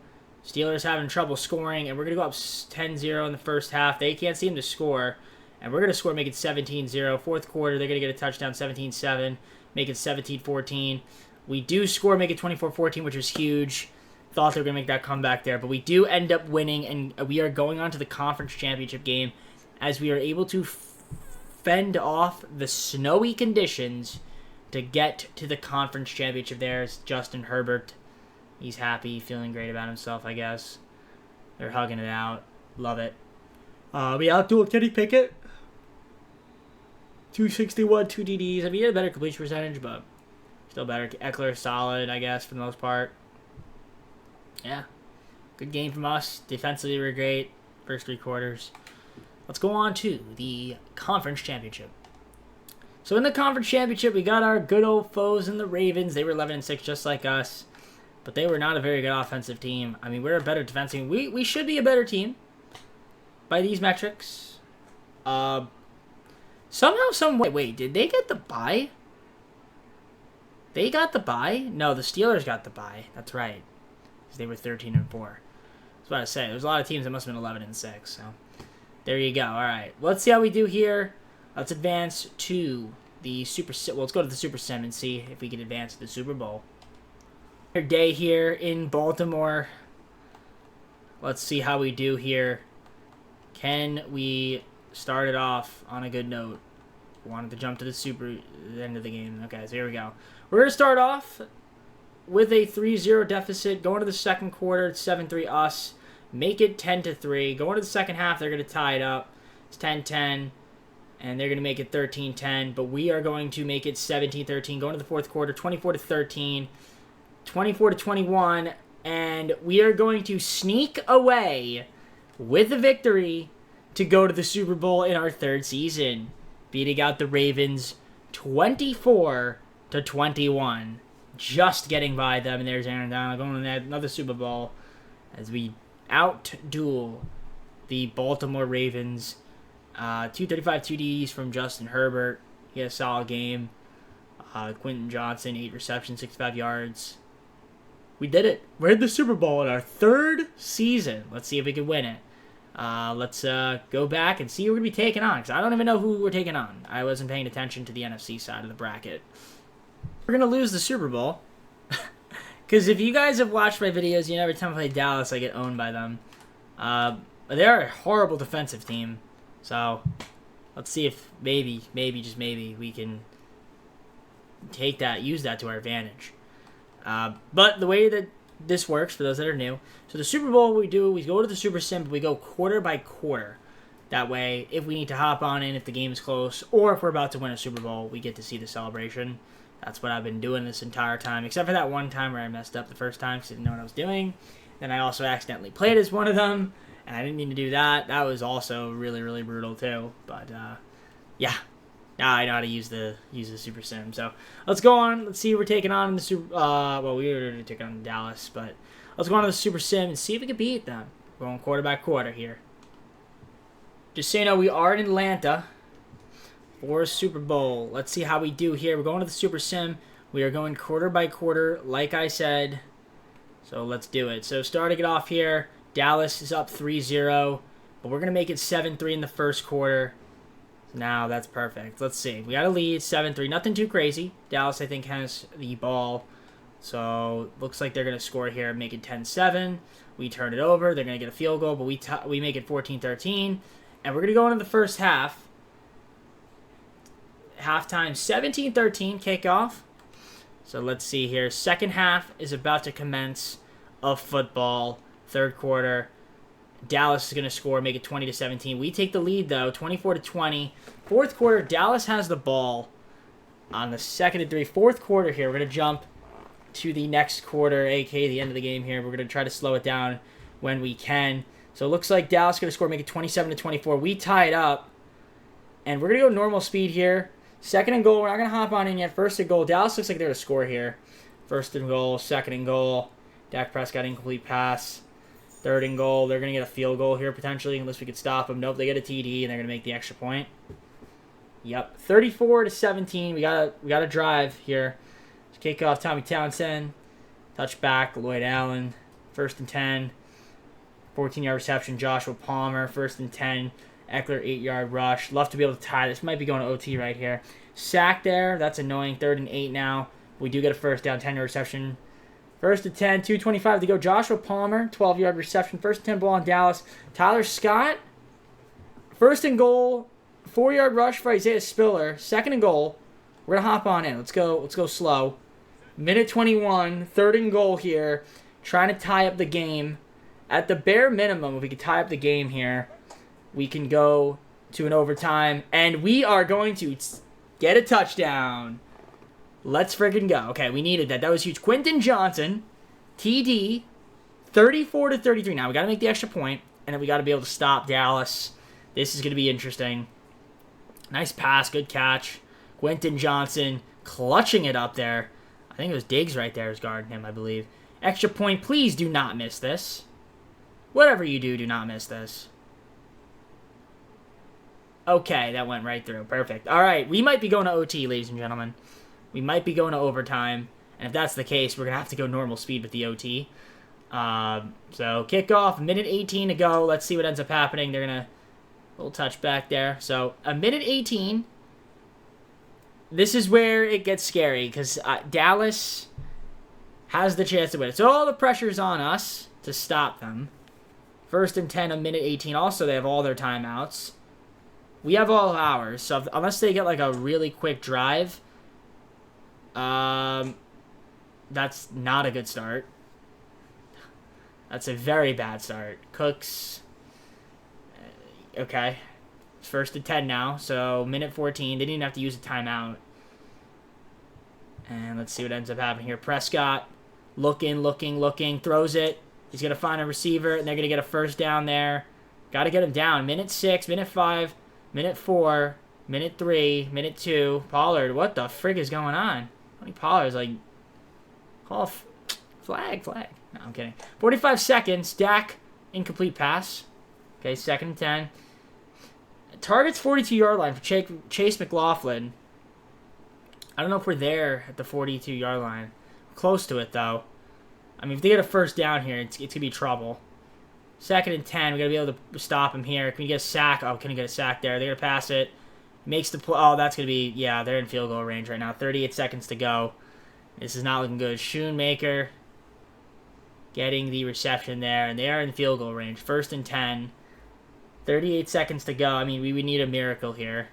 Steelers having trouble scoring, and we're going to go up 10-0 in the first half. They can't seem to score, and we're going to score, make it 17-0. Fourth quarter, they're going to get a touchdown, 17-7, make it 17-14. We do score, make it 24-14, which was huge. Thought they were going to make that comeback there, but we do end up winning, and we are going on to the conference championship game as we are able to fend off the snowy conditions to get to the conference championship. There's Justin Herbert. He's happy, feeling great about himself, I guess. They're hugging it out. Love it. We outdueled Kenny Pickett. 261, 2 DDs. I mean, he had a better completion percentage, but still better. Eckler, solid, I guess, for the most part. Yeah. Good game from us. Defensively, we were great. First 3 quarters. Let's go on to the conference championship. So in the conference championship, we got our good old foes in the Ravens. They were 11-6, just like us. But they were not a very good offensive team. I mean, we're a better defensive team. We should be a better team by these metrics. Somehow, some way. Wait, did they get the bye? They got the bye? No, the Steelers got the bye. That's right. Because they were 13-4. I was about to say, there's a lot of teams that must have been 11-6. So there you go. All right. Let's see how we do here. Let's advance to the Super Sim. Well, let's go to the Super Sim and see if we can advance to the Super Bowl. Day here in Baltimore. Let's see how we do here. Can we start it off on a good note? Wanted to jump to the end of the game. Okay, so here we go. We're going to start off with a 3-0 deficit. Going to the second quarter, it's 7-3 us. Make it 10-3. Going to the second half, they're going to tie it up. It's 10-10. And they're going to make it 13-10. But we are going to make it 17-13. Going to the fourth quarter, 24-13. 24-21, and we are going to sneak away with a victory to go to the Super Bowl in our 3rd season, beating out the Ravens 24-21, just getting by them. And there's Aaron Donald going to another Super Bowl as we outduel the Baltimore Ravens. 235 TDs from Justin Herbert. He had a solid game. Quentin Johnson, 8 receptions, 65 yards. We did it. We're in the Super Bowl in our 3rd season. Let's see if we can win it. Let's go back and see who we're going to be taking on, because I don't even know who we're taking on. I wasn't paying attention to the NFC side of the bracket. We're going to lose the Super Bowl. Because if you guys have watched my videos, you know every time I play Dallas, I get owned by them. They're a horrible defensive team. So, let's see if maybe, just maybe, we can use that to our advantage. But the way that this works, for those that are new, so the Super Bowl, we go to the Super Sim, but we go quarter by quarter. That way, if we need to hop on in, if the game is close, or if we're about to win a Super Bowl, we get to see the celebration. That's what I've been doing this entire time, except for that one time where I messed up the first time because I didn't know what I was doing. Then I also accidentally played as one of them, and I didn't mean to do that. That was also really, really brutal too. But, yeah. Now I know how to use the Super Sim. So let's go on. Let's see who we're taking on in the Super. Well, we were going to take on Dallas, but let's go on to the Super Sim and see if we can beat them. We're going quarter by quarter here. Just so you know, we are in Atlanta for a Super Bowl. Let's see how we do here. We're going to the Super Sim. We are going quarter by quarter, like I said. So let's do it. So starting it off here, Dallas is up 3-0, but we're going to make it 7-3 in the first quarter. Now that's perfect. Let's see. We got a lead, 7-3. Nothing too crazy. Dallas, I think, has the ball. So, looks like they're going to score here, make it 10-7. We turn it over. They're going to get a field goal, but we make it 14-13. And we're going to go into the first half. Halftime, 17-13 kickoff. So, let's see here. Second half is about to commence of football. Third quarter. Dallas is going to score, make it 20-17. We take the lead, though, 24-20. Fourth quarter, Dallas has the ball on the 2nd and 3. Fourth quarter here, we're going to jump to the next quarter, aka the end of the game here. We're going to try to slow it down when we can. So it looks like Dallas is going to score, make it 27-24. We tie it up, and we're going to go normal speed here. Second and goal, we're not going to hop on in yet. First and goal, Dallas looks like they're going to score here. First and goal, second and goal. Dak Prescott, incomplete pass. Third and goal, they're going to get a field goal here potentially, unless we could stop them. Nope, they get a TD, and they're going to make the extra point. Yep, 34-17. We got a drive here. Kickoff, Tommy Townsend. Touchback, Lloyd Allen. First and 10. 14-yard reception, Joshua Palmer. First and 10. Eckler, 8-yard rush. Love to be able to tie this. Might be going to OT right here. Sack there. That's annoying. 3rd and 8 now. We do get a first down, 10-yard reception. First and 10, 2:25 to go. Joshua Palmer, 12-yard reception. First and 10 ball on Dallas. Tyler Scott. First and goal. 4-yard rush for Isaiah Spiller. Second and goal. We're going to hop on in. Let's go slow. Minute 21. Third and goal here. Trying to tie up the game. At the bare minimum, if we could tie up the game here, we can go to an overtime. And we are going to get a touchdown. Let's friggin' go. Okay, we needed that. That was huge. Quentin Johnson, TD, 34-33. Now, we got to make the extra point, and then we got to be able to stop Dallas. This is going to be interesting. Nice pass, good catch. Quentin Johnson clutching it up there. I think it was Diggs right there who's guarding him, I believe. Extra point. Please do not miss this. Whatever you do, do not miss this. Okay, that went right through. Perfect. All right, we might be going to OT, ladies and gentlemen. We might be going to overtime, and if that's the case, we're going to have to go normal speed with the OT. So, kickoff, minute 18 to go. Let's see what ends up happening. They're going to... Little touch back there. So, a minute 18. This is where it gets scary, because Dallas has the chance to win it. So, all the pressure's on us to stop them. First and 10, a minute 18. Also, they have all their timeouts. We have all of ours, so unless they get, like, a really quick drive... that's not a good start. That's a very bad start. Cooks. Okay. First and 10 now. So, minute 14. They didn't even have to use a timeout. And let's see what ends up happening here. Prescott. Looking. Throws it. He's going to find a receiver, and they're going to get a first down there. Got to get him down. Minute 6, minute 5, minute 4, minute 3, minute 2. Pollard. What the frig is going on? Pollard's like, call flag. No, I'm kidding. 45 seconds. Dak, incomplete pass. Okay, 2nd and 10. Target's 42-yard line for Chase McLaughlin. I don't know if we're there at the 42-yard line. Close to it, though. I mean, if they get a first down here, it's going to be trouble. 2nd and 10. We got to be able to stop him here. Can we get a sack? Oh, couldn't get a sack there. They're going to pass it. Makes the play. Oh, that's going to be... Yeah, they're in field goal range right now. 38 seconds to go. This is not looking good. Schoonmaker getting the reception there, and they are in field goal range. 1st and 10. 38 seconds to go. I mean, we would need a miracle here.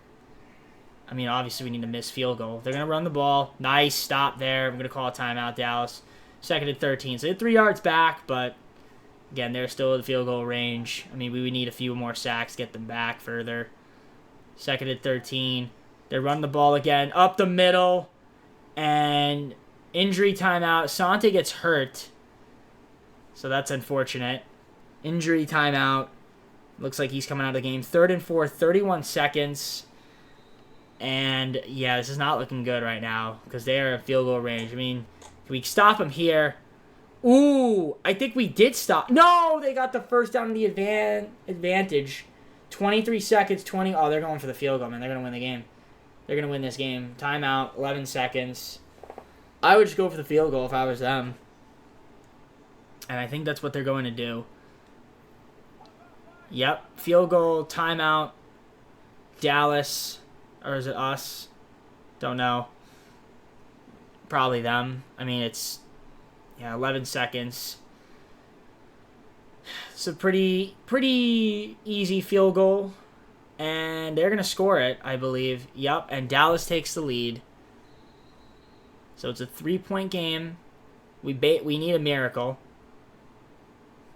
I mean, obviously, we need a missed field goal. They're going to run the ball. Nice stop there. I'm going to call a timeout, Dallas. 2nd and 13. So they're 3 yards back, but... Again, they're still in field goal range. I mean, we would need a few more sacks to get them back further. 2nd and 13. They run the ball again. Up the middle. And injury timeout. Sante gets hurt. So that's unfortunate. Injury timeout. Looks like he's coming out of the game. 3rd and 4. 31 seconds. And, yeah, this is not looking good right now. Because they are in field goal range. I mean, if we stop them here. Ooh, I think we did stop. No, they got the first down in the advantage. 23 seconds, 20. Oh, they're going for the field goal, man. They're going to win the game. They're going to win this game. Timeout, 11 seconds. I would just go for the field goal if I was them. And I think that's what they're going to do. Yep, field goal, timeout. Dallas, or is it us? Don't know. Probably them. I mean, it's 11 seconds. It's a pretty easy field goal, and they're gonna score it, I believe. Yep, and Dallas takes the lead. So it's a 3-point game. We need a miracle.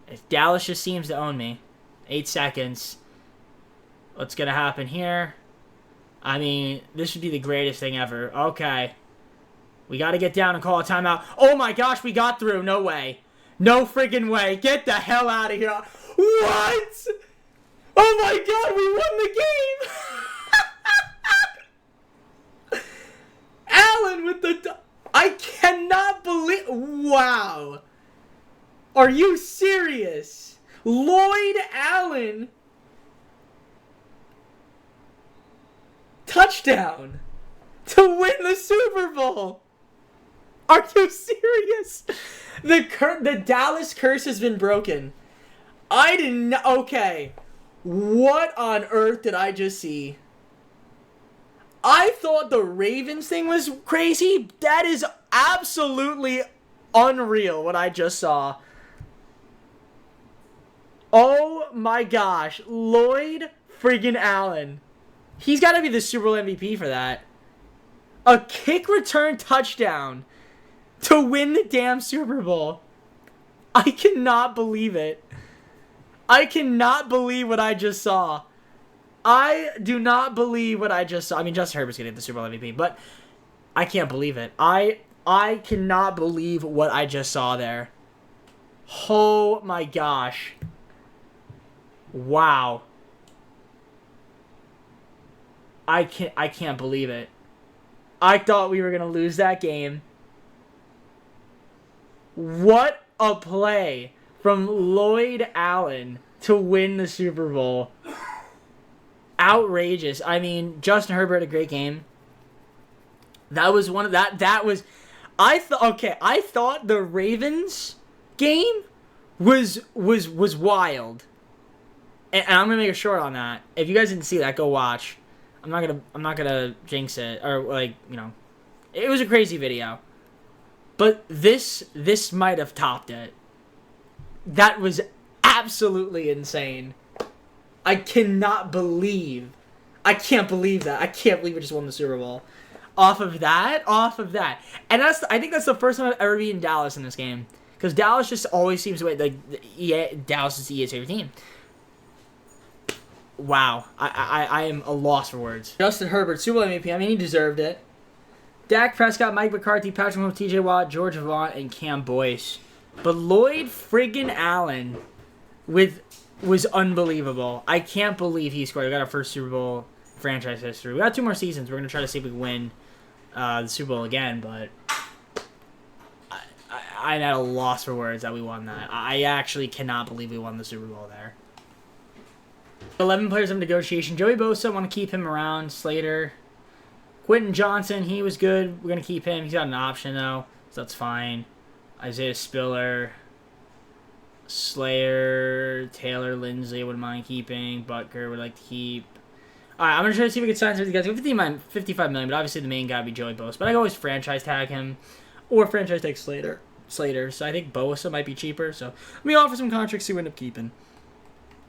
If Dallas just seems to own me, 8 seconds. What's gonna happen here? I mean, this would be the greatest thing ever. Okay. We got to get down and call a timeout. Oh my gosh, we got through. No way. No friggin' way. Get the hell out of here. What? Oh my god, we won the game. Allen with the... I cannot believe... Wow. Are you serious? Lloyd Allen. Touchdown. To win the Super Bowl. Are you serious? The Dallas curse has been broken. I didn't... Okay. What on earth did I just see? I thought the Ravens thing was crazy. That is absolutely unreal what I just saw. Oh my gosh. Lloyd friggin' Allen. He's got to be the Super Bowl MVP for that. A kick return touchdown to win the damn Super Bowl. I cannot believe it. I cannot believe what I just saw. I do not believe what I just saw. I mean, Justin Herbert's going to get the Super Bowl MVP, but I can't believe it. I cannot believe what I just saw there. Oh my gosh. Wow. I can't believe it. I thought we were going to lose that game. What a play from Lloyd Allen to win the Super Bowl. Outrageous. I mean, Justin Herbert had a great game. That was one of that was I thought the Ravens game was wild. And I'm going to make a short on that. If you guys didn't see that, go watch. I'm not gonna jinx it, or like, you know, it was a crazy video, but this might have topped it. That was absolutely insane. I can't believe that. I can't believe we just won the Super Bowl off of that, and I think that's the first time I've ever beaten Dallas in this game, because Dallas just always seems to win. Like, Dallas is the EA's favorite team. Wow, I am a loss for words. Justin Herbert, Super Bowl MVP. I mean, he deserved it. Dak Prescott, Mike McCarthy, Patrick Mahomes, T.J. Watt, George Vaughn, and Cam Boyce. But Lloyd friggin' Allen was unbelievable. I can't believe he scored. We got our first Super Bowl franchise history. We got 2 more seasons. We're gonna try to see if we can win the Super Bowl again. But I'm at a loss for words that we won that. I actually cannot believe we won the Super Bowl there. 11 players of negotiation. Joey Bosa, want to keep him around. Slater. Quentin Johnson, he was good. We're going to keep him. He's got an option, though, so that's fine. Isaiah Spiller. Slayer. Taylor Lindsay, wouldn't mind keeping. Butker would like to keep. All right, I'm going to try to see if we can sign some of these guys. 55 million, but obviously the main guy would be Joey Bosa. But I can always franchise tag him or franchise tag Slater. So I think Bosa might be cheaper. So let me offer some contracts, see who we end up keeping.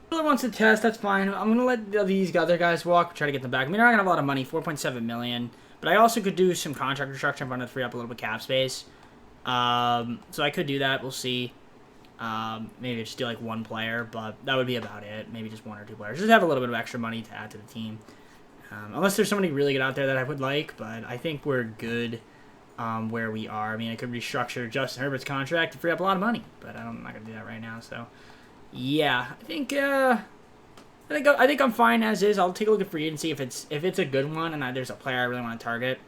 Miller wants to test, that's fine. I'm going to let these other guys walk, try to get them back. I mean, they're not going to have a lot of money, $4.7 million. But I also could do some contract restructuring if I want to free up a little bit of cap space. So I could do that. We'll see. Maybe just do like 1 player, but that would be about it. Maybe just 1 or 2 players. Just have a little bit of extra money to add to the team. Unless there's somebody really good out there that I would like, but I think we're good where we are. I mean, I could restructure Justin Herbert's contract to free up a lot of money, but I'm not going to do that right now, so... Yeah, I think I'm fine as is. I'll take a look at free agency if it's a good one and there's a player I really want to target,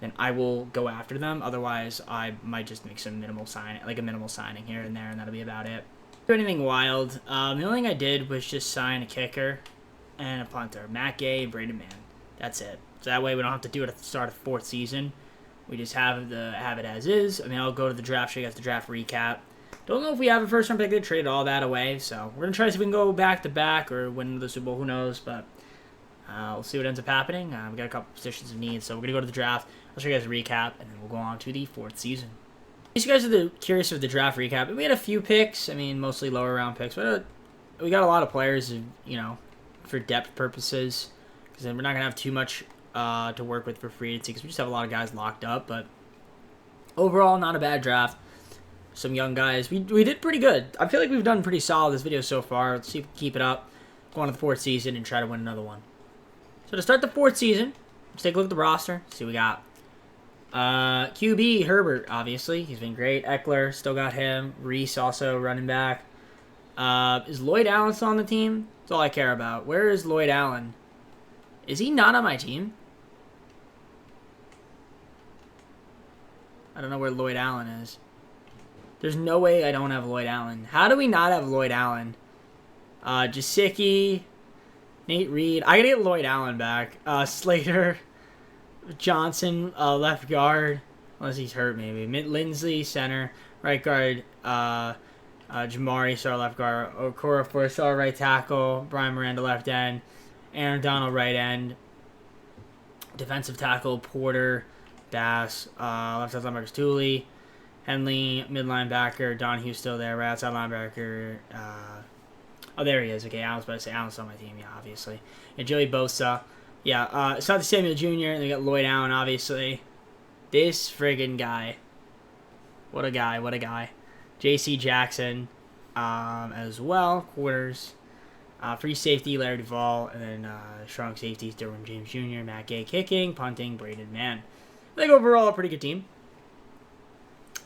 then I will go after them. Otherwise, I might just make some minimal signing here and there, and that'll be about it. Do anything wild. The only thing I did was just sign a kicker and a punter, Matt Gay and Braden Mann. That's it. So that way we don't have to do it at the start of the 4th season. We just have it as is. I mean, I'll go to the draft, show you guys the draft recap. Don't know if we have a first round pick. They traded all that away, so we're gonna try to see if we can go back to back or win the Super Bowl. Who knows? But We'll see what ends up happening. We got a couple positions of need, so we're going to go to the draft. I'll show you guys a recap, and then we'll go on to the 4th season. In case you guys are curious of the draft recap, we had a few picks. I mean, mostly lower round picks, but we got a lot of players, for depth purposes, because then we're not going to have too much to work with for free agency, because we just have a lot of guys locked up. But overall, not a bad draft. Some young guys. We did pretty good. I feel like we've done pretty solid this video so far. Let's see if we can keep it up. Go on to the 4th season and try to win another one. So to start the 4th season, let's take a look at the roster. See what we got. QB, Herbert, obviously. He's been great. Eckler, still got him. Reese, also running back. Is Lloyd Allen still on the team? That's all I care about. Where is Lloyd Allen? Is he not on my team? I don't know where Lloyd Allen is. There's no way I don't have Lloyd Allen. How do we not have Lloyd Allen? Jasicki, Nate Reed. I gotta get Lloyd Allen back. Slater, Johnson, left guard. Unless he's hurt, maybe. Lindsley, center. Right guard, Jamari, star left guard. Okora, star right tackle. Brian Miranda, left end. Aaron Donald, right end. Defensive tackle, Porter, Bass. Left side linebacker, Tooley. Henley, mid linebacker. Donahue still there. Right outside linebacker. Oh, there he is. Okay, I was about to say Allen's on my team. Yeah, obviously. And Joey Bosa. Yeah, it's not the Samuel Jr. And they got Lloyd Allen, obviously. This friggin' guy. What a guy. What a guy. J.C. Jackson as well. Quarters. Free safety, Larry Duvall. And then strong safeties, Derwin James Jr., Matt Gay kicking, punting, Braden Mann. I think overall a pretty good team.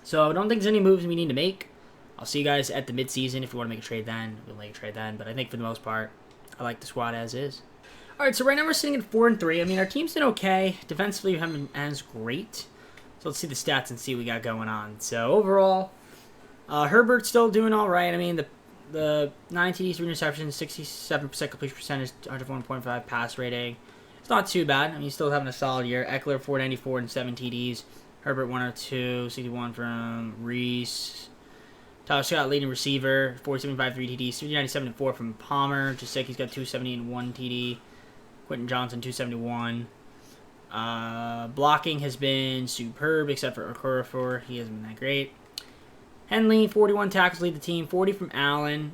So I don't think there's any moves we need to make. I'll see you guys at the midseason. If you want to make a trade then, we'll make a trade then. But I think for the most part, I like the squad as is. All right, so right now we're sitting at 4-3. I mean, our team's been okay. Defensively, we haven't been as great. So let's see the stats and see what we got going on. So overall, Herbert's still doing all right. I mean, the 9 TDs, 3 interceptions, 67% completion percentage, 101.5 pass rating. It's not too bad. I mean, he's still having a solid year. Eckler, 494 and 7 TDs. Herbert, 102, 61 from Reese. Tyler Scott, leading receiver, 475, 3 TDs, 397 and 4 from Palmer. Jasicki's got 270 and 1 TD. Quentin Johnson, 271. Blocking has been superb, except for Okorofor. He hasn't been that great. Henley, 41 tackles, lead the team. 40 from Allen.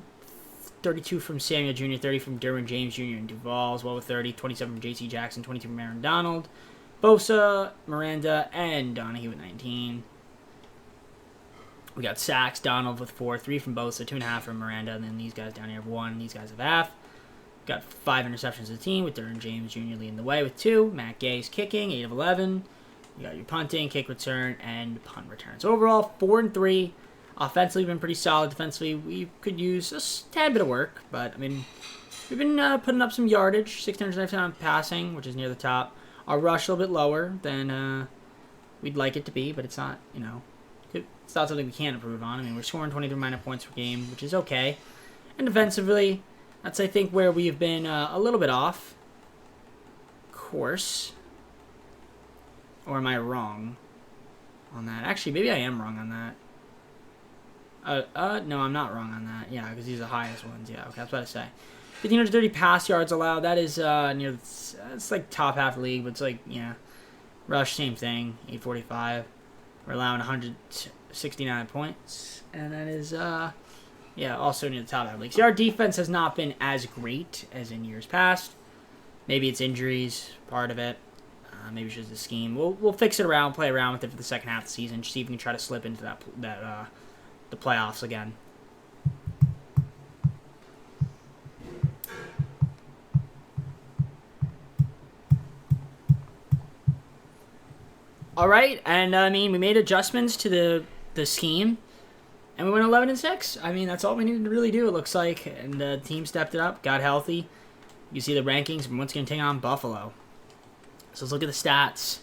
32 from Samuel Jr., 30 from Derwin James Jr. and Duvall as well with 30. 27 from J.C. Jackson, 22 from Aaron Donald. Bosa, Miranda, and Donahue with 19. We got sacks, Donald with 4, 3 from Bosa, 2.5 from Miranda, and then these guys down here have 1, and these guys have half. Got 5 interceptions of the team with Derwin James Jr. leading the way with 2. Matt Gay's kicking, 8 of 11. You got your punting, kick return, and punt returns. Overall, 4-3. Offensively, we've been pretty solid. Defensively, we could use a tad bit of work, but I mean, we've been putting up some yardage, 699 passing, which is near the top. Our rush a little bit lower than we'd like it to be, but it's not, it's not something we can't improve on. I mean, we're scoring 23 minor points per game, which is okay. And defensively, that's, I think, where we've been a little bit off course. Or am I wrong on that? Actually, maybe I am wrong on that. No, I'm not wrong on that. Yeah, because these are the highest ones. Yeah, okay, that's what I say. 1,530 pass yards allowed. That is near. It's like top half of the league, but it's like, yeah. Rush, same thing. 845. We're allowing 169 points, and that is also near the top half of the league. See, our defense has not been as great as in years past. Maybe it's injuries, part of it. Maybe it's just the scheme. We'll fix it around, play around with it for the second half of the season. See if we can try to slip into the playoffs again. All right, and I mean, we made adjustments to the scheme, and we went 11-6. I mean, that's all we needed to really do, it looks like. And the team stepped it up, got healthy. You see the rankings. We're once going to take on Buffalo. So let's look at the stats.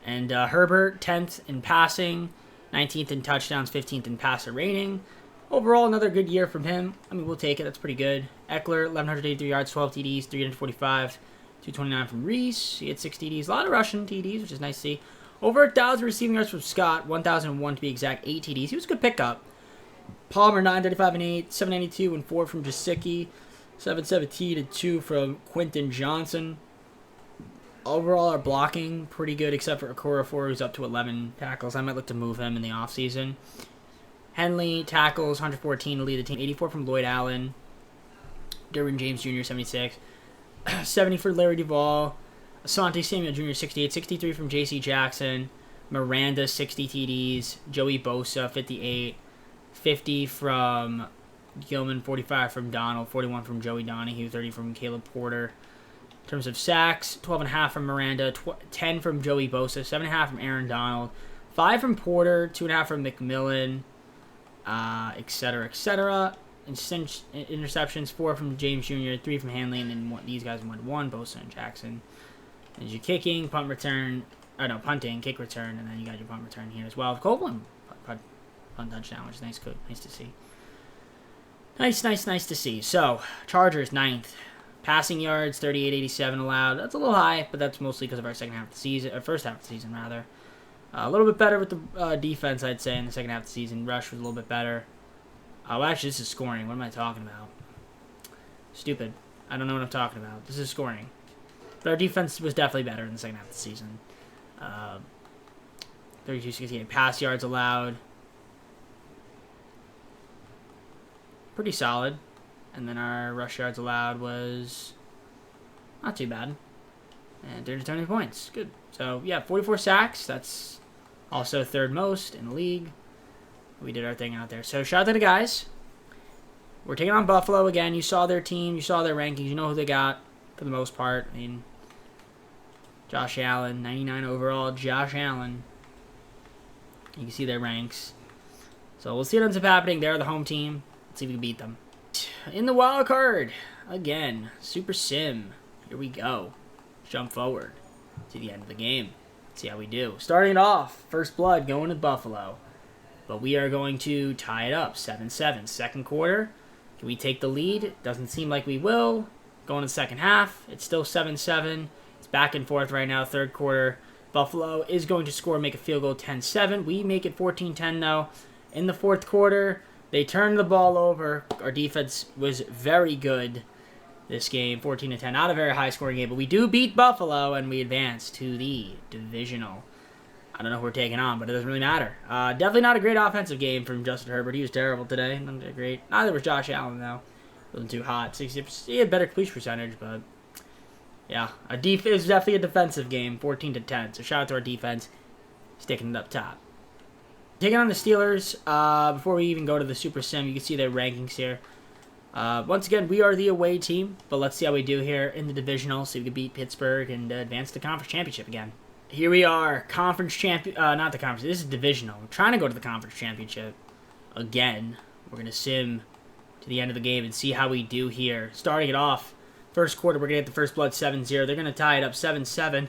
And Herbert, 10th in passing, 19th in touchdowns, 15th in passer rating. Overall, another good year from him. I mean, we'll take it. That's pretty good. Eckler, 1,183 yards, 12 TDs, 345, 229 from Reese. He had 6 TDs. A lot of Russian TDs, which is nice to see. Over 1,000 receiving yards from Scott, 1,001 to be exact, 8 TDs. He was a good pickup. Palmer, 935 and 8, 792 and 4 from Jasicki, 717 and 2 from Quentin Johnson. Overall, our blocking pretty good, except for Okorafor, who's up to 11 tackles. I might look to move him in the offseason. Henley tackles 114 to lead the team. 84 from Lloyd Allen. Derwin James Jr. 76. 70 for Larry Duvall. Asante Samuel Jr. 68. 63 from J.C. Jackson. Miranda 60 TDs. Joey Bosa 58. 50 from Gilman. 45 from Donald. 41 from Joey Donahue. 30 from Caleb Porter. In terms of sacks, 12.5 from Miranda, 10 from Joey Bosa, 7.5 from Aaron Donald, 5 from Porter, 2.5 from McMillan, etc., etc. Interceptions, 4 from James Jr., 3 from Hanley, and then these guys went 1, Bosa and Jackson. And your kicking, punt return, punting, kick return, and then you got your punt return here as well. Copeland, punt touchdown, which is nice to see. Nice to see. So, Chargers, 9th. Passing yards, 38.87 allowed. That's a little high, but that's mostly because of our second half of the season, or first half of the season, rather. A little bit better with the defense, I'd say, in the second half of the season. Rush was a little bit better. Oh, actually, this is scoring. What am I talking about? Stupid. I don't know what I'm talking about. This is scoring. But our defense was definitely better in the second half of the season. 32.68 pass yards allowed. Pretty solid. And then our rush yards allowed was not too bad. And 30 points. Good. So, yeah, 44 sacks. That's also third most in the league. We did our thing out there. So, shout out to the guys. We're taking on Buffalo again. You saw their team. You saw their rankings. You know who they got for the most part. I mean, Josh Allen, 99 overall. Josh Allen. You can see their ranks. So, we'll see what ends up happening. They're the home team. Let's see if we can beat them. In the wild card, again, Super Sim. Here we go. Jump forward to the end of the game. See how we do. Starting it off, first blood going to Buffalo. But we are going to tie it up, 7-7. Second quarter, can we take the lead? Doesn't seem like we will. Going to the second half, it's still 7-7. It's back and forth right now, third quarter. Buffalo is going to score, make a field goal, 10-7. We make it 14-10, though. In the fourth quarter, they turned the ball over. Our defense was very good this game, 14-10. Not a very high-scoring game, but we do beat Buffalo, and we advance to the divisional. I don't know who we're taking on, but it doesn't really matter. Definitely not a great offensive game from Justin Herbert. He was terrible today. Not great. Neither was Josh Allen, though. Wasn't too hot. 60%. He had better completion percentage, but yeah, it was definitely a defensive game, 14-10. So shout out to our defense, sticking it up top. Taking on the Steelers, before we even go to the Super Sim, you can see their rankings here. Once again, we are the away team, but let's see how we do here in the divisional, so we can beat Pittsburgh and advance to the conference championship again. Here we are, conference champion, not the conference, this is divisional. We're trying to go to the conference championship again. We're going to sim to the end of the game and see how we do here. Starting it off, first quarter, we're going to get the first blood 7-0. They're going to tie it up 7-7.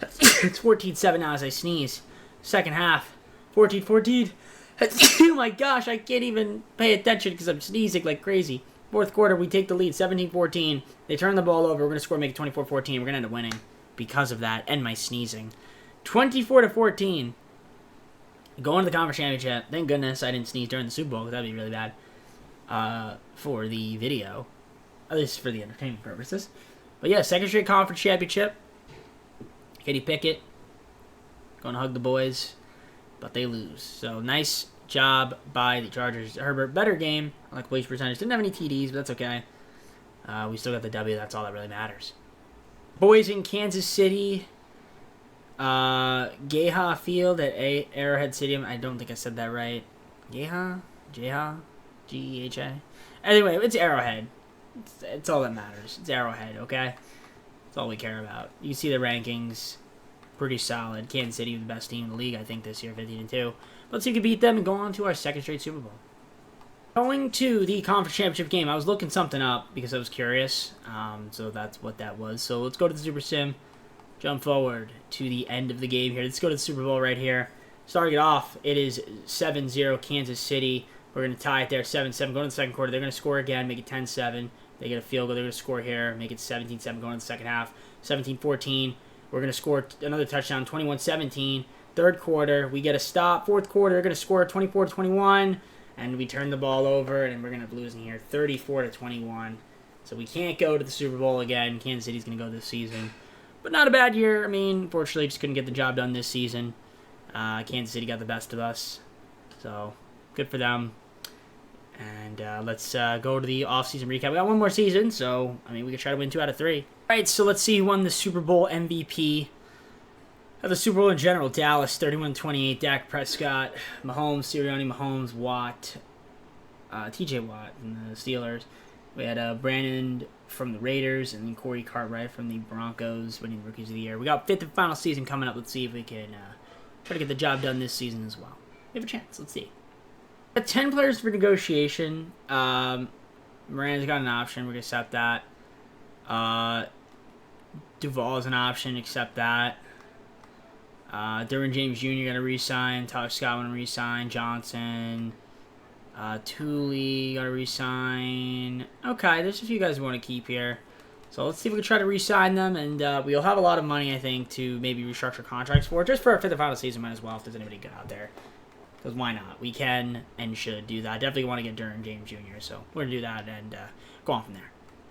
It's 14-7 now as I sneeze. Second half. 14-14. Oh my gosh, I can't even pay attention because I'm sneezing like crazy. Fourth quarter, we take the lead, 17-14. They turn the ball over. We're going to score, make it 24-14. We're going to end up winning because of that and my sneezing. 24-14. Going to the conference championship. Thank goodness I didn't sneeze during the Super Bowl because that would be really bad for the video. At least for the entertainment purposes. But yeah, second straight conference championship. Kenny Pickett. Going to hug the boys. But they lose. So, nice job by the Chargers. Herbert, better game. I like waste percentage. Didn't have any TDs, but that's okay. We still got the W. That's all that really matters. Boys in Kansas City. Geha Field at Arrowhead Stadium. I don't think I said that right. Geha? Geha? G-E-H-A? Anyway, it's Arrowhead. It's all that matters. It's Arrowhead, okay? That's all we care about. You can see the rankings. Pretty solid. Kansas City, the best team in the league, I think, this year, 15-2. Let's see if we can beat them and go on to our second straight Super Bowl. Going to the conference championship game, I was looking something up because I was curious. So that's what that was. So let's go to the Super Sim. Jump forward to the end of the game here. Let's go to the Super Bowl right here. Starting it off, it is 7-0 Kansas City. We're going to tie it there, 7-7. Going to the second quarter, they're going to score again, make it 10-7. They get a field goal, they're going to score here, make it 17-7 going to the second half. 17-14. We're going to score another touchdown, 21-17. Third quarter, we get a stop. Fourth quarter, they're going to score 24-21. And we turn the ball over, and we're going to be losing here, 34-21. So we can't go to the Super Bowl again. Kansas City's going to go this season. but not a bad year. I mean, unfortunately, just couldn't get the job done this season. Kansas City got the best of us, so good for them. And let's go to the offseason recap. We got one more season, so, I mean, we could try to win 2 out of 3. All right, so let's see who won the Super Bowl MVP. The Super Bowl in general, Dallas, 31-28, Dak Prescott, Mahomes, Sirianni, Mahomes, Watt, TJ Watt from the Steelers. We had Brandon from the Raiders, and then Corey Cartwright from the Broncos, winning Rookies of the Year. We got 5th and final season coming up. Let's see if we can try to get the job done this season as well. We have a chance. Let's see. 10 players for negotiation. Miranda's got an option. We're going to accept that. Duvall's an option. Accept that. Derwin James Jr. got to re-sign. Tyler Scott want to re-sign. Johnson. Thule got to re-sign. Okay, there's a few guys we want to keep here. So let's see if we can try to re-sign them. And we'll have a lot of money, I think, to maybe restructure contracts for. Just for our 5th and final season, might as well, if there's anybody good out there. Because why not? We can and should do that. Definitely want to get Derwin James Jr., so we're going to do that and go on from there.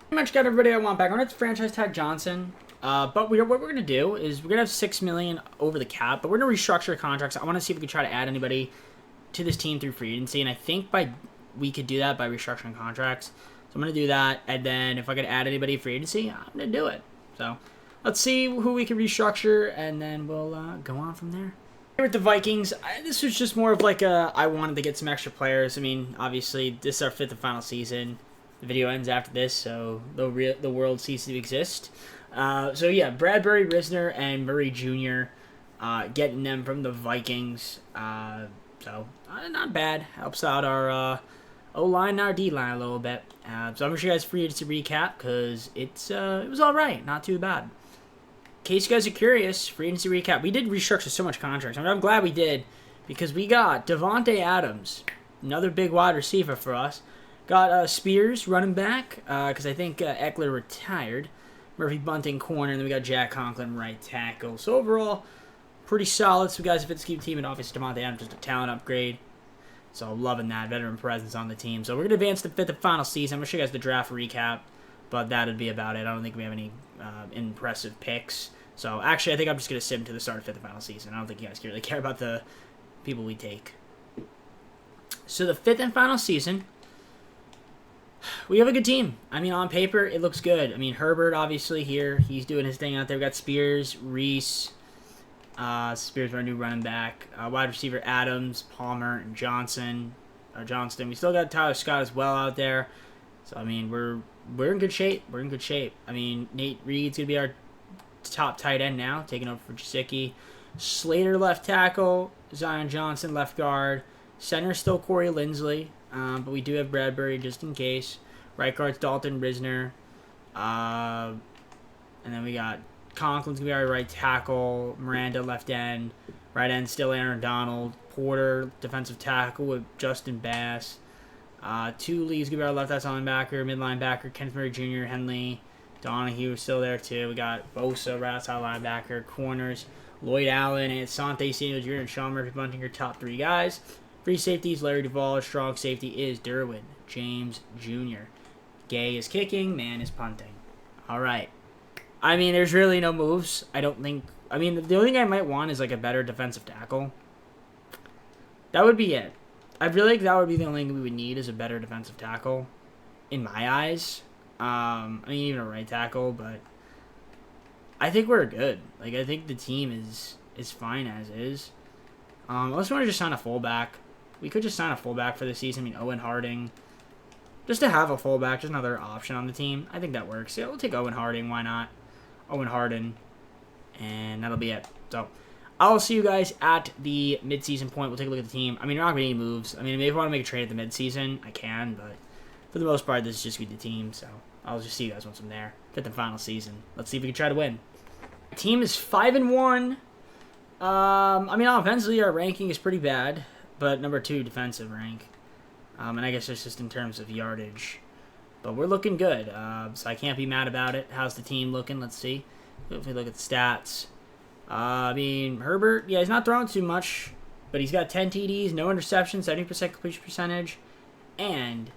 Pretty much got everybody I want back. I'm going to franchise tag Johnson. But what we're going to do is we're going to have $6 million over the cap, but we're going to restructure contracts. I want to see if we can try to add anybody to this team through free agency, and I think we could do that by restructuring contracts. So I'm going to do that, and then if I could add anybody free agency, I'm going to do it. So let's see who we can restructure, and then we'll go on from there. Here with the Vikings, this was just more of like I wanted to get some extra players. I mean, obviously, this is our 5th and final season. The video ends after this, so the world ceases to exist. So yeah, Bradbury, Risner, and Murray Jr. Getting them from the Vikings. So not bad. Helps out our O-line and our D-line a little bit. So I'm going to show you guys free agency recap because it was all right. Not too bad. In case you guys are curious, free agency recap. We did restructure so much contracts. I mean, I'm glad we did because we got Devontae Adams, another big wide receiver for us. Got Spears, running back, because I think Eckler retired. Murphy Bunting, corner, and then we got Jack Conklin, right tackle. So overall, pretty solid. So guys, if it's a keep team, and obviously Devontae Adams just a talent upgrade. So loving that veteran presence on the team. So we're gonna advance to 5th and final season. I'm gonna show you guys the draft recap, but that'd be about it. I don't think we have any impressive picks. So actually, I think I'm just gonna sim to the start of 5th and final season. I don't think you guys really care about the people we take. So the 5th and final season, we have a good team. I mean, on paper, it looks good. I mean, Herbert, obviously, here. He's doing his thing out there. We got Spears, Reese. Spears, our new running back. Wide receiver, Adams, Palmer, and Johnston. We still got Tyler Scott as well out there. So, I mean, we're in good shape. We're in good shape. I mean, Nate Reed's going to be our top tight end now, taking over for Jasicki. Slater, left tackle. Zion Johnson, left guard. Center, still Corey Linsley. But we do have Bradbury just in case. Right guard's Dalton Risner. And then we got Conklin's going to be our right tackle. Miranda, left end. Right end, still Aaron Donald. Porter, defensive tackle with Justin Bass. Thule's going to be our left outside linebacker. Mid linebacker, Kenneth Murray Jr., Henley. Donahue still there too. We got Bosa, right outside linebacker. Corners, Lloyd Allen, and Asante Samuel Jr. and Sean Murphy Bunting, your top 3 guys. Free safeties, Larry Duvall. Strong safety is Derwin James Jr. Gay is kicking. Man is punting. All right. I mean, there's really no moves. I don't think... I mean, the only thing I might want is, like, a better defensive tackle. That would be it. I feel like that would be the only thing we would need is a better defensive tackle. In my eyes. I mean, even a right tackle, but... I think we're good. Like, I think the team is fine as is. Unless we want to just sign a fullback. We could just sign a fullback for the season. I mean, Owen Harding. Just to have a fullback, just another option on the team. I think that works. Yeah, we'll take Owen Harding. Why not? Owen Harding. And that'll be it. So, I'll see you guys at the midseason point. We'll take a look at the team. I mean, there are not going to be any moves. I mean, maybe if I want to make a trade at the midseason, I can. But for the most part, this is just be the team. So, I'll just see you guys once I'm there. 5th and final season. Let's see if we can try to win. The team is 5-1. I mean, offensively, our ranking is pretty bad, but number 2 defensive rank. And I guess it's just in terms of yardage. But we're looking good, so I can't be mad about it. How's the team looking? Let's see. If we look at the stats. I mean, Herbert, yeah, he's not throwing too much, but he's got 10 TDs, no interceptions, 70% completion percentage, and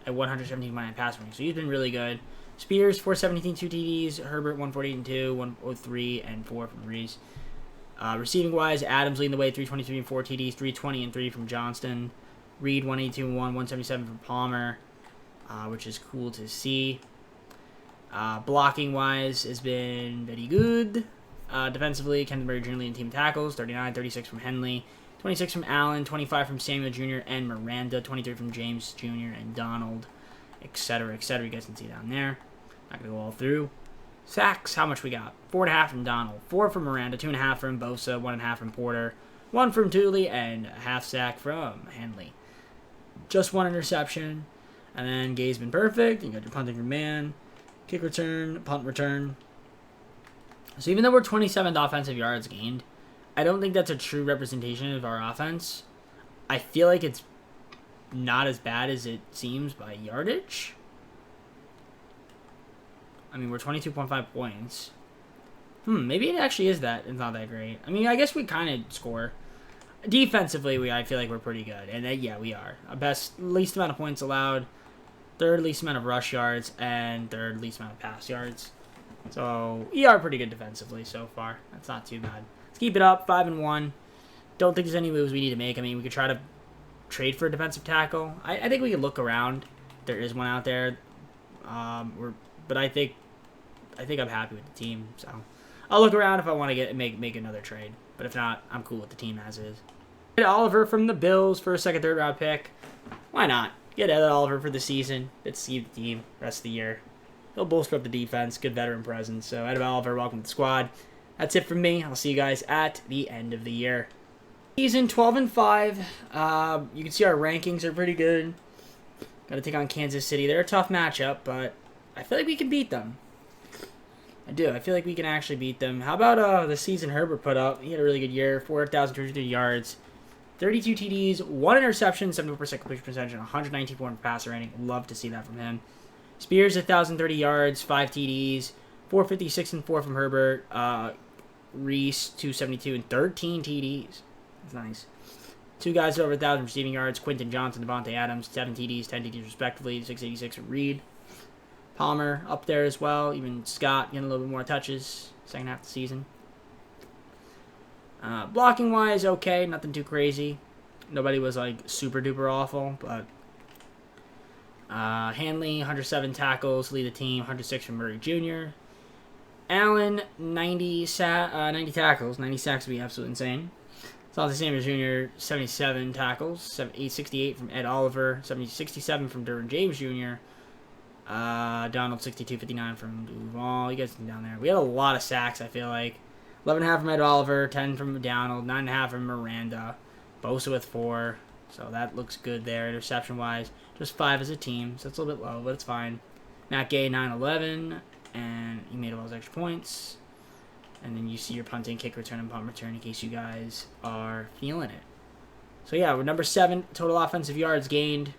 a 179 pass rating. So he's been really good. Spears, 417, 2 TDs. Herbert, 148 and 2, 103 and 4 from Reese. Receiving wise, Adams leading the way, 323 and 4 TDs, 320 and 3 from Johnston. Reed, 182 and 1, 177 from Palmer, which is cool to see. Blocking wise has been very good. Defensively, Kentenberry Jr. leading team tackles, 39, 36 from Henley, 26 from Allen, 25 from Samuel Jr. and Miranda, 23 from James Jr. and Donald, etc., etc. You guys can see down there. Not going to go all through. Sacks, how much we got? 4.5 from Donald, 4 from Miranda, 2.5 from Bosa, 1.5 from Porter, 1 from Tooley, and a half sack from Henley. Just 1 interception. And then Gay's been perfect. You got your punting from man, kick return, punt return. So even though we're 27th offensive yards gained, I don't think that's a true representation of our offense. I feel like it's not as bad as it seems by yardage. I mean, we're 22.5 points. Maybe it actually is that. It's not that great. I mean, I guess we kind of score. Defensively, I feel like we're pretty good. And yeah, we are. Least amount of points allowed, third least amount of rush yards, and third least amount of pass yards. So, we are pretty good defensively so far. That's not too bad. Let's keep it up, 5-1. Don't think there's any moves we need to make. I mean, we could try to trade for a defensive tackle. I think we could look around. There is one out there. But I think I'm happy with the team. So, I'll look around if I want to make another trade. But if not, I'm cool with the team as is. Get Oliver from the Bills for a second, third round pick. Why not? Get Ed Oliver for the season. Let's keep the team rest of the year. He'll bolster up the defense. Good veteran presence. So, Ed Oliver, welcome to the squad. That's it from me. I'll see you guys at the end of the year. Season 12-5. You can see our rankings are pretty good. Got to take on Kansas City. They're a tough matchup, but I feel like we can beat them. I do. I feel like we can actually beat them. How about the season Herbert put up? He had a really good year. 4,230 yards, 32 TDs, 1 interception, 74% completion percentage, and 119 passer rating. Love to see that from him. Spears, 1,030 yards, 5 TDs, 456 and 4 from Herbert. Reese, 272 and 13 TDs. That's nice. 2 guys over 1,000 receiving yards. Quentin Johnson, Devontae Adams, 7 TDs, 10 TDs respectively. 686 from Reed. Palmer up there as well. Even Scott getting a little bit more touches second half of the season. Blocking wise, okay, nothing too crazy. Nobody was like super duper awful, but Hanley 107 tackles, lead the team. 106 from Murray Jr. Allen 90 tackles, 90 sacks would be absolutely insane. Salty Samuels Jr. 77 tackles, 868 from Ed Oliver, 67 from Derwin James Jr. Donald 62-59 from Duval. You guys can down there. We had a lot of sacks, I feel like. 11.5 from Ed Oliver, 10 from Donald, 9.5 from Miranda. Bosa with 4. So that looks good there, interception-wise. Just 5 as a team, so it's a little bit low, but it's fine. Matt Gay, 9-11, and he made all those extra points. And then you see your punting, kick return, and punt return in case you guys are feeling it. So yeah, we're number 7, total offensive yards gained.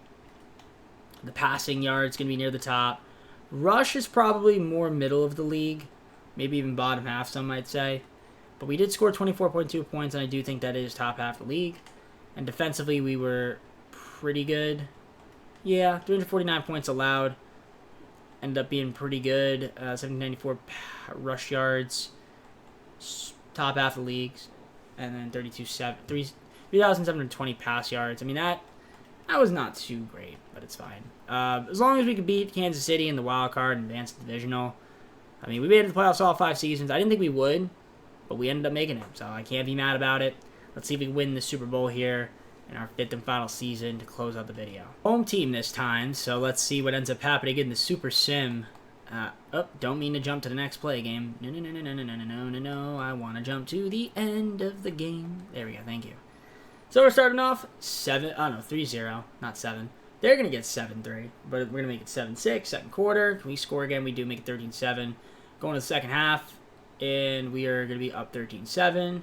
The passing yards going to be near the top. Rush is probably more middle of the league. Maybe even bottom half, some might say. But we did score 24.2 points, and I do think that is top half of the league. And defensively, we were pretty good. Yeah, 349 points allowed. Ended up being pretty good. 1794 rush yards. Top half of the league. And then 3,720 pass yards. I mean, that was not too great, but it's fine. As long as we could beat Kansas City in the wild card and advance the divisional. I mean, we made it to the playoffs all 5 seasons. I didn't think we would, but we ended up making it, so I can't be mad about it. Let's see if we can win the Super Bowl here in our 5th and final season to close out the video. Home team this time, so let's see what ends up happening in the Super Sim. Don't mean to jump to the next play game. No. I want to jump to the end of the game. There we go, thank you. So we're starting off 3-0, not 7. They're going to get 7-3, but we're going to make it 7-6, second quarter. Can we score again? We do make it 13-7. Going to the second half, and we are going to be up 13-7.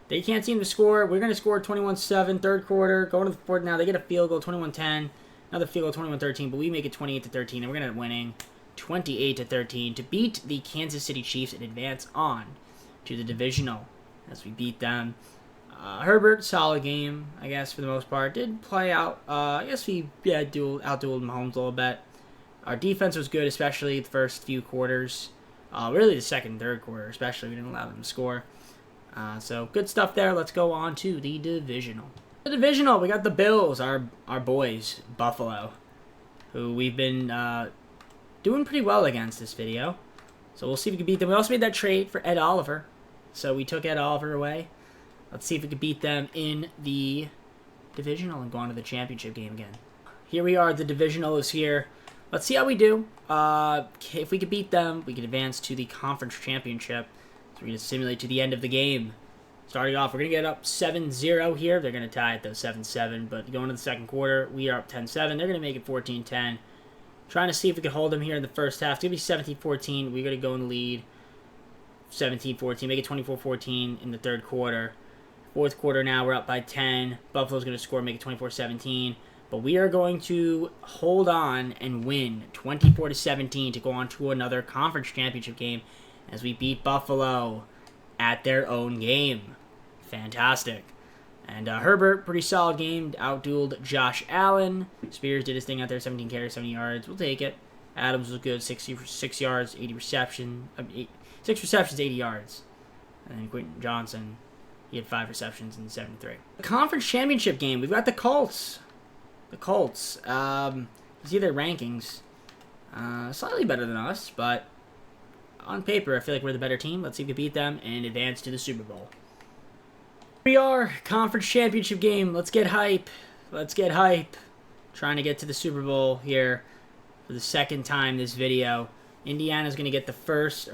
They can't seem to score. We're going to score 21-7, third quarter. Going to the fourth now. They get a field goal, 21-10. Another field goal, 21-13, but we make it 28-13, and we're going to end up winning 28-13 to beat the Kansas City Chiefs and advance on to the divisional as we beat them. Herbert, solid game, I guess, for the most part. Did play out. I guess we outdueled Mahomes a little bit. Our defense was good, especially the first few quarters. Really the second and third quarter, especially. We didn't allow them to score. So good stuff there. Let's go on to the divisional. The divisional, we got the Bills, our boys, Buffalo, who we've been doing pretty well against this video. So we'll see if we can beat them. We also made that trade for Ed Oliver. So we took Ed Oliver away. Let's see if we can beat them in the divisional and go on to the championship game again. Here we are. The divisional is here. Let's see how we do. If we could beat them, we could advance to the conference championship. So we're going to simulate to the end of the game. Starting off, we're going to get up 7-0 here. They're going to tie it, though, 7-7. But going to the second quarter, we are up 10-7. They're going to make it 14-10. Trying to see if we can hold them here in the first half. It's going to be 17-14. We're going to go in the lead. 17-14. Make it 24-14 in the third quarter. Fourth quarter now, we're up by 10. Buffalo's going to score, make it 24-17. But we are going to hold on and win 24-17 to go on to another conference championship game as we beat Buffalo at their own game. Fantastic. And Herbert, pretty solid game. Outdueled Josh Allen. Spears did his thing out there, 17 carries, 70 yards. We'll take it. Adams was good, 66 yards, 6 receptions, 80 yards. And then Quentin Johnson, he had 5 receptions and 73. The conference championship game, we've got the Colts. You see their rankings. Slightly better than us, but on paper, I feel like we're the better team. Let's see if we can beat them and advance to the Super Bowl. Here we are, conference championship game. Let's get hype. Let's get hype. Trying to get to the Super Bowl here for the second time this video. Indianapolis is going to get the first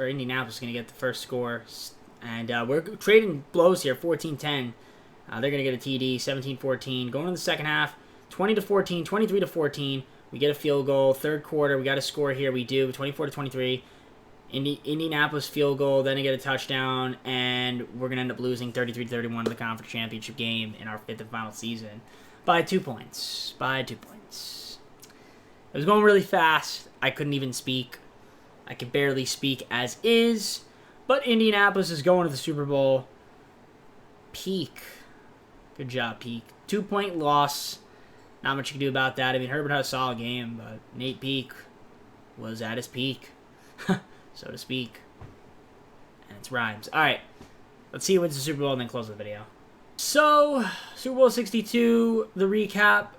score. And we're trading blows here, 14-10. They're going to get a TD, 17-14. Going to the second half, 20-14, 23-14. We get a field goal. Third quarter, we got a score here. We do, 24-23. Indianapolis field goal, then they get a touchdown, and we're going to end up losing 33-31 in the conference championship game in our 5th and final season by 2 points. It was going really fast. I couldn't even speak. I could barely speak as is, but Indianapolis is going to the Super Bowl. Peak. Good job, Peak. 2-point loss. Not much you can do about that. I mean, Herbert had a solid game, but Nate Peak was at his peak. So to speak. And it's rhymes. Alright. Let's see who wins the Super Bowl and then close the video. So, Super Bowl 62, the recap.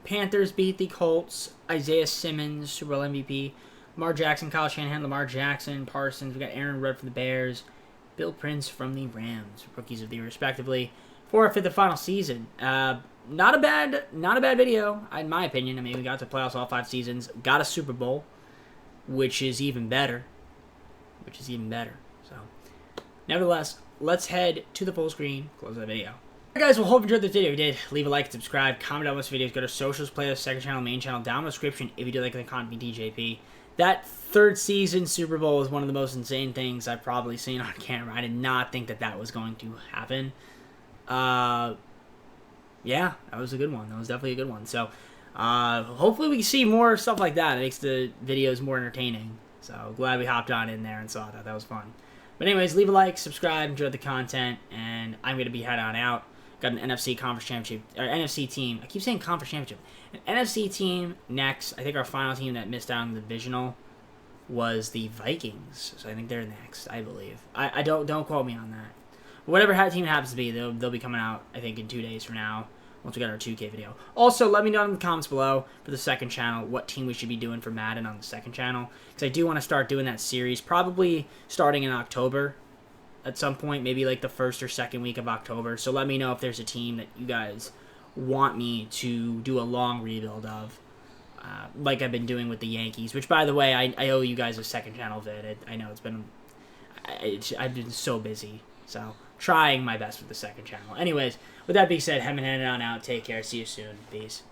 Panthers beat the Colts. Isaiah Simmons, Super Bowl MVP. Lamar Jackson, Kyle Shanahan, Lamar Jackson, Parsons. We got Aaron Rudd for the Bears. Bill Prince from the Rams. Rookies of the year, respectively. For our 5th and final season. Not a bad video, in my opinion. I mean, we got to playoffs all 5 seasons. Got a Super Bowl, which is even better. So, nevertheless, let's head to the full screen, close the video. Alright guys, well, hope you enjoyed this video. If you did, leave a like and subscribe, comment down this videos, go to socials, playlist, second channel, main channel, down in the description if you do like the content, DJP. That 3rd season Super Bowl was one of the most insane things I've probably seen on camera. I did not think that was going to happen. Yeah, that was a good one. That was definitely a good one. So, hopefully we can see more stuff like that. It makes the videos more entertaining. So, glad we hopped on in there and saw that. That was fun. But anyways, leave a like, subscribe, enjoy the content, and I'm going to be heading on out. Got an NFC conference championship, or NFC team. I keep saying conference championship. An NFC team next. I think our final team that missed out on the divisional was the Vikings. So I think they're next, I believe. I don't quote me on that. But whatever team it happens to be, they'll be coming out, I think, in 2 days from now. Once we got our 2K video. Also, let me know in the comments below for the second channel what team we should be doing for Madden on the second channel. Because I do want to start doing that series, probably starting in October at some point, maybe like the 1st or 2nd week of October. So let me know if there's a team that you guys want me to do a long rebuild of, like I've been doing with the Yankees. Which, by the way, I owe you guys a second channel vid. I know I've been so busy. So, trying my best with the second channel. Anyways, with that being said, heading on out. Take care. See you soon. Peace.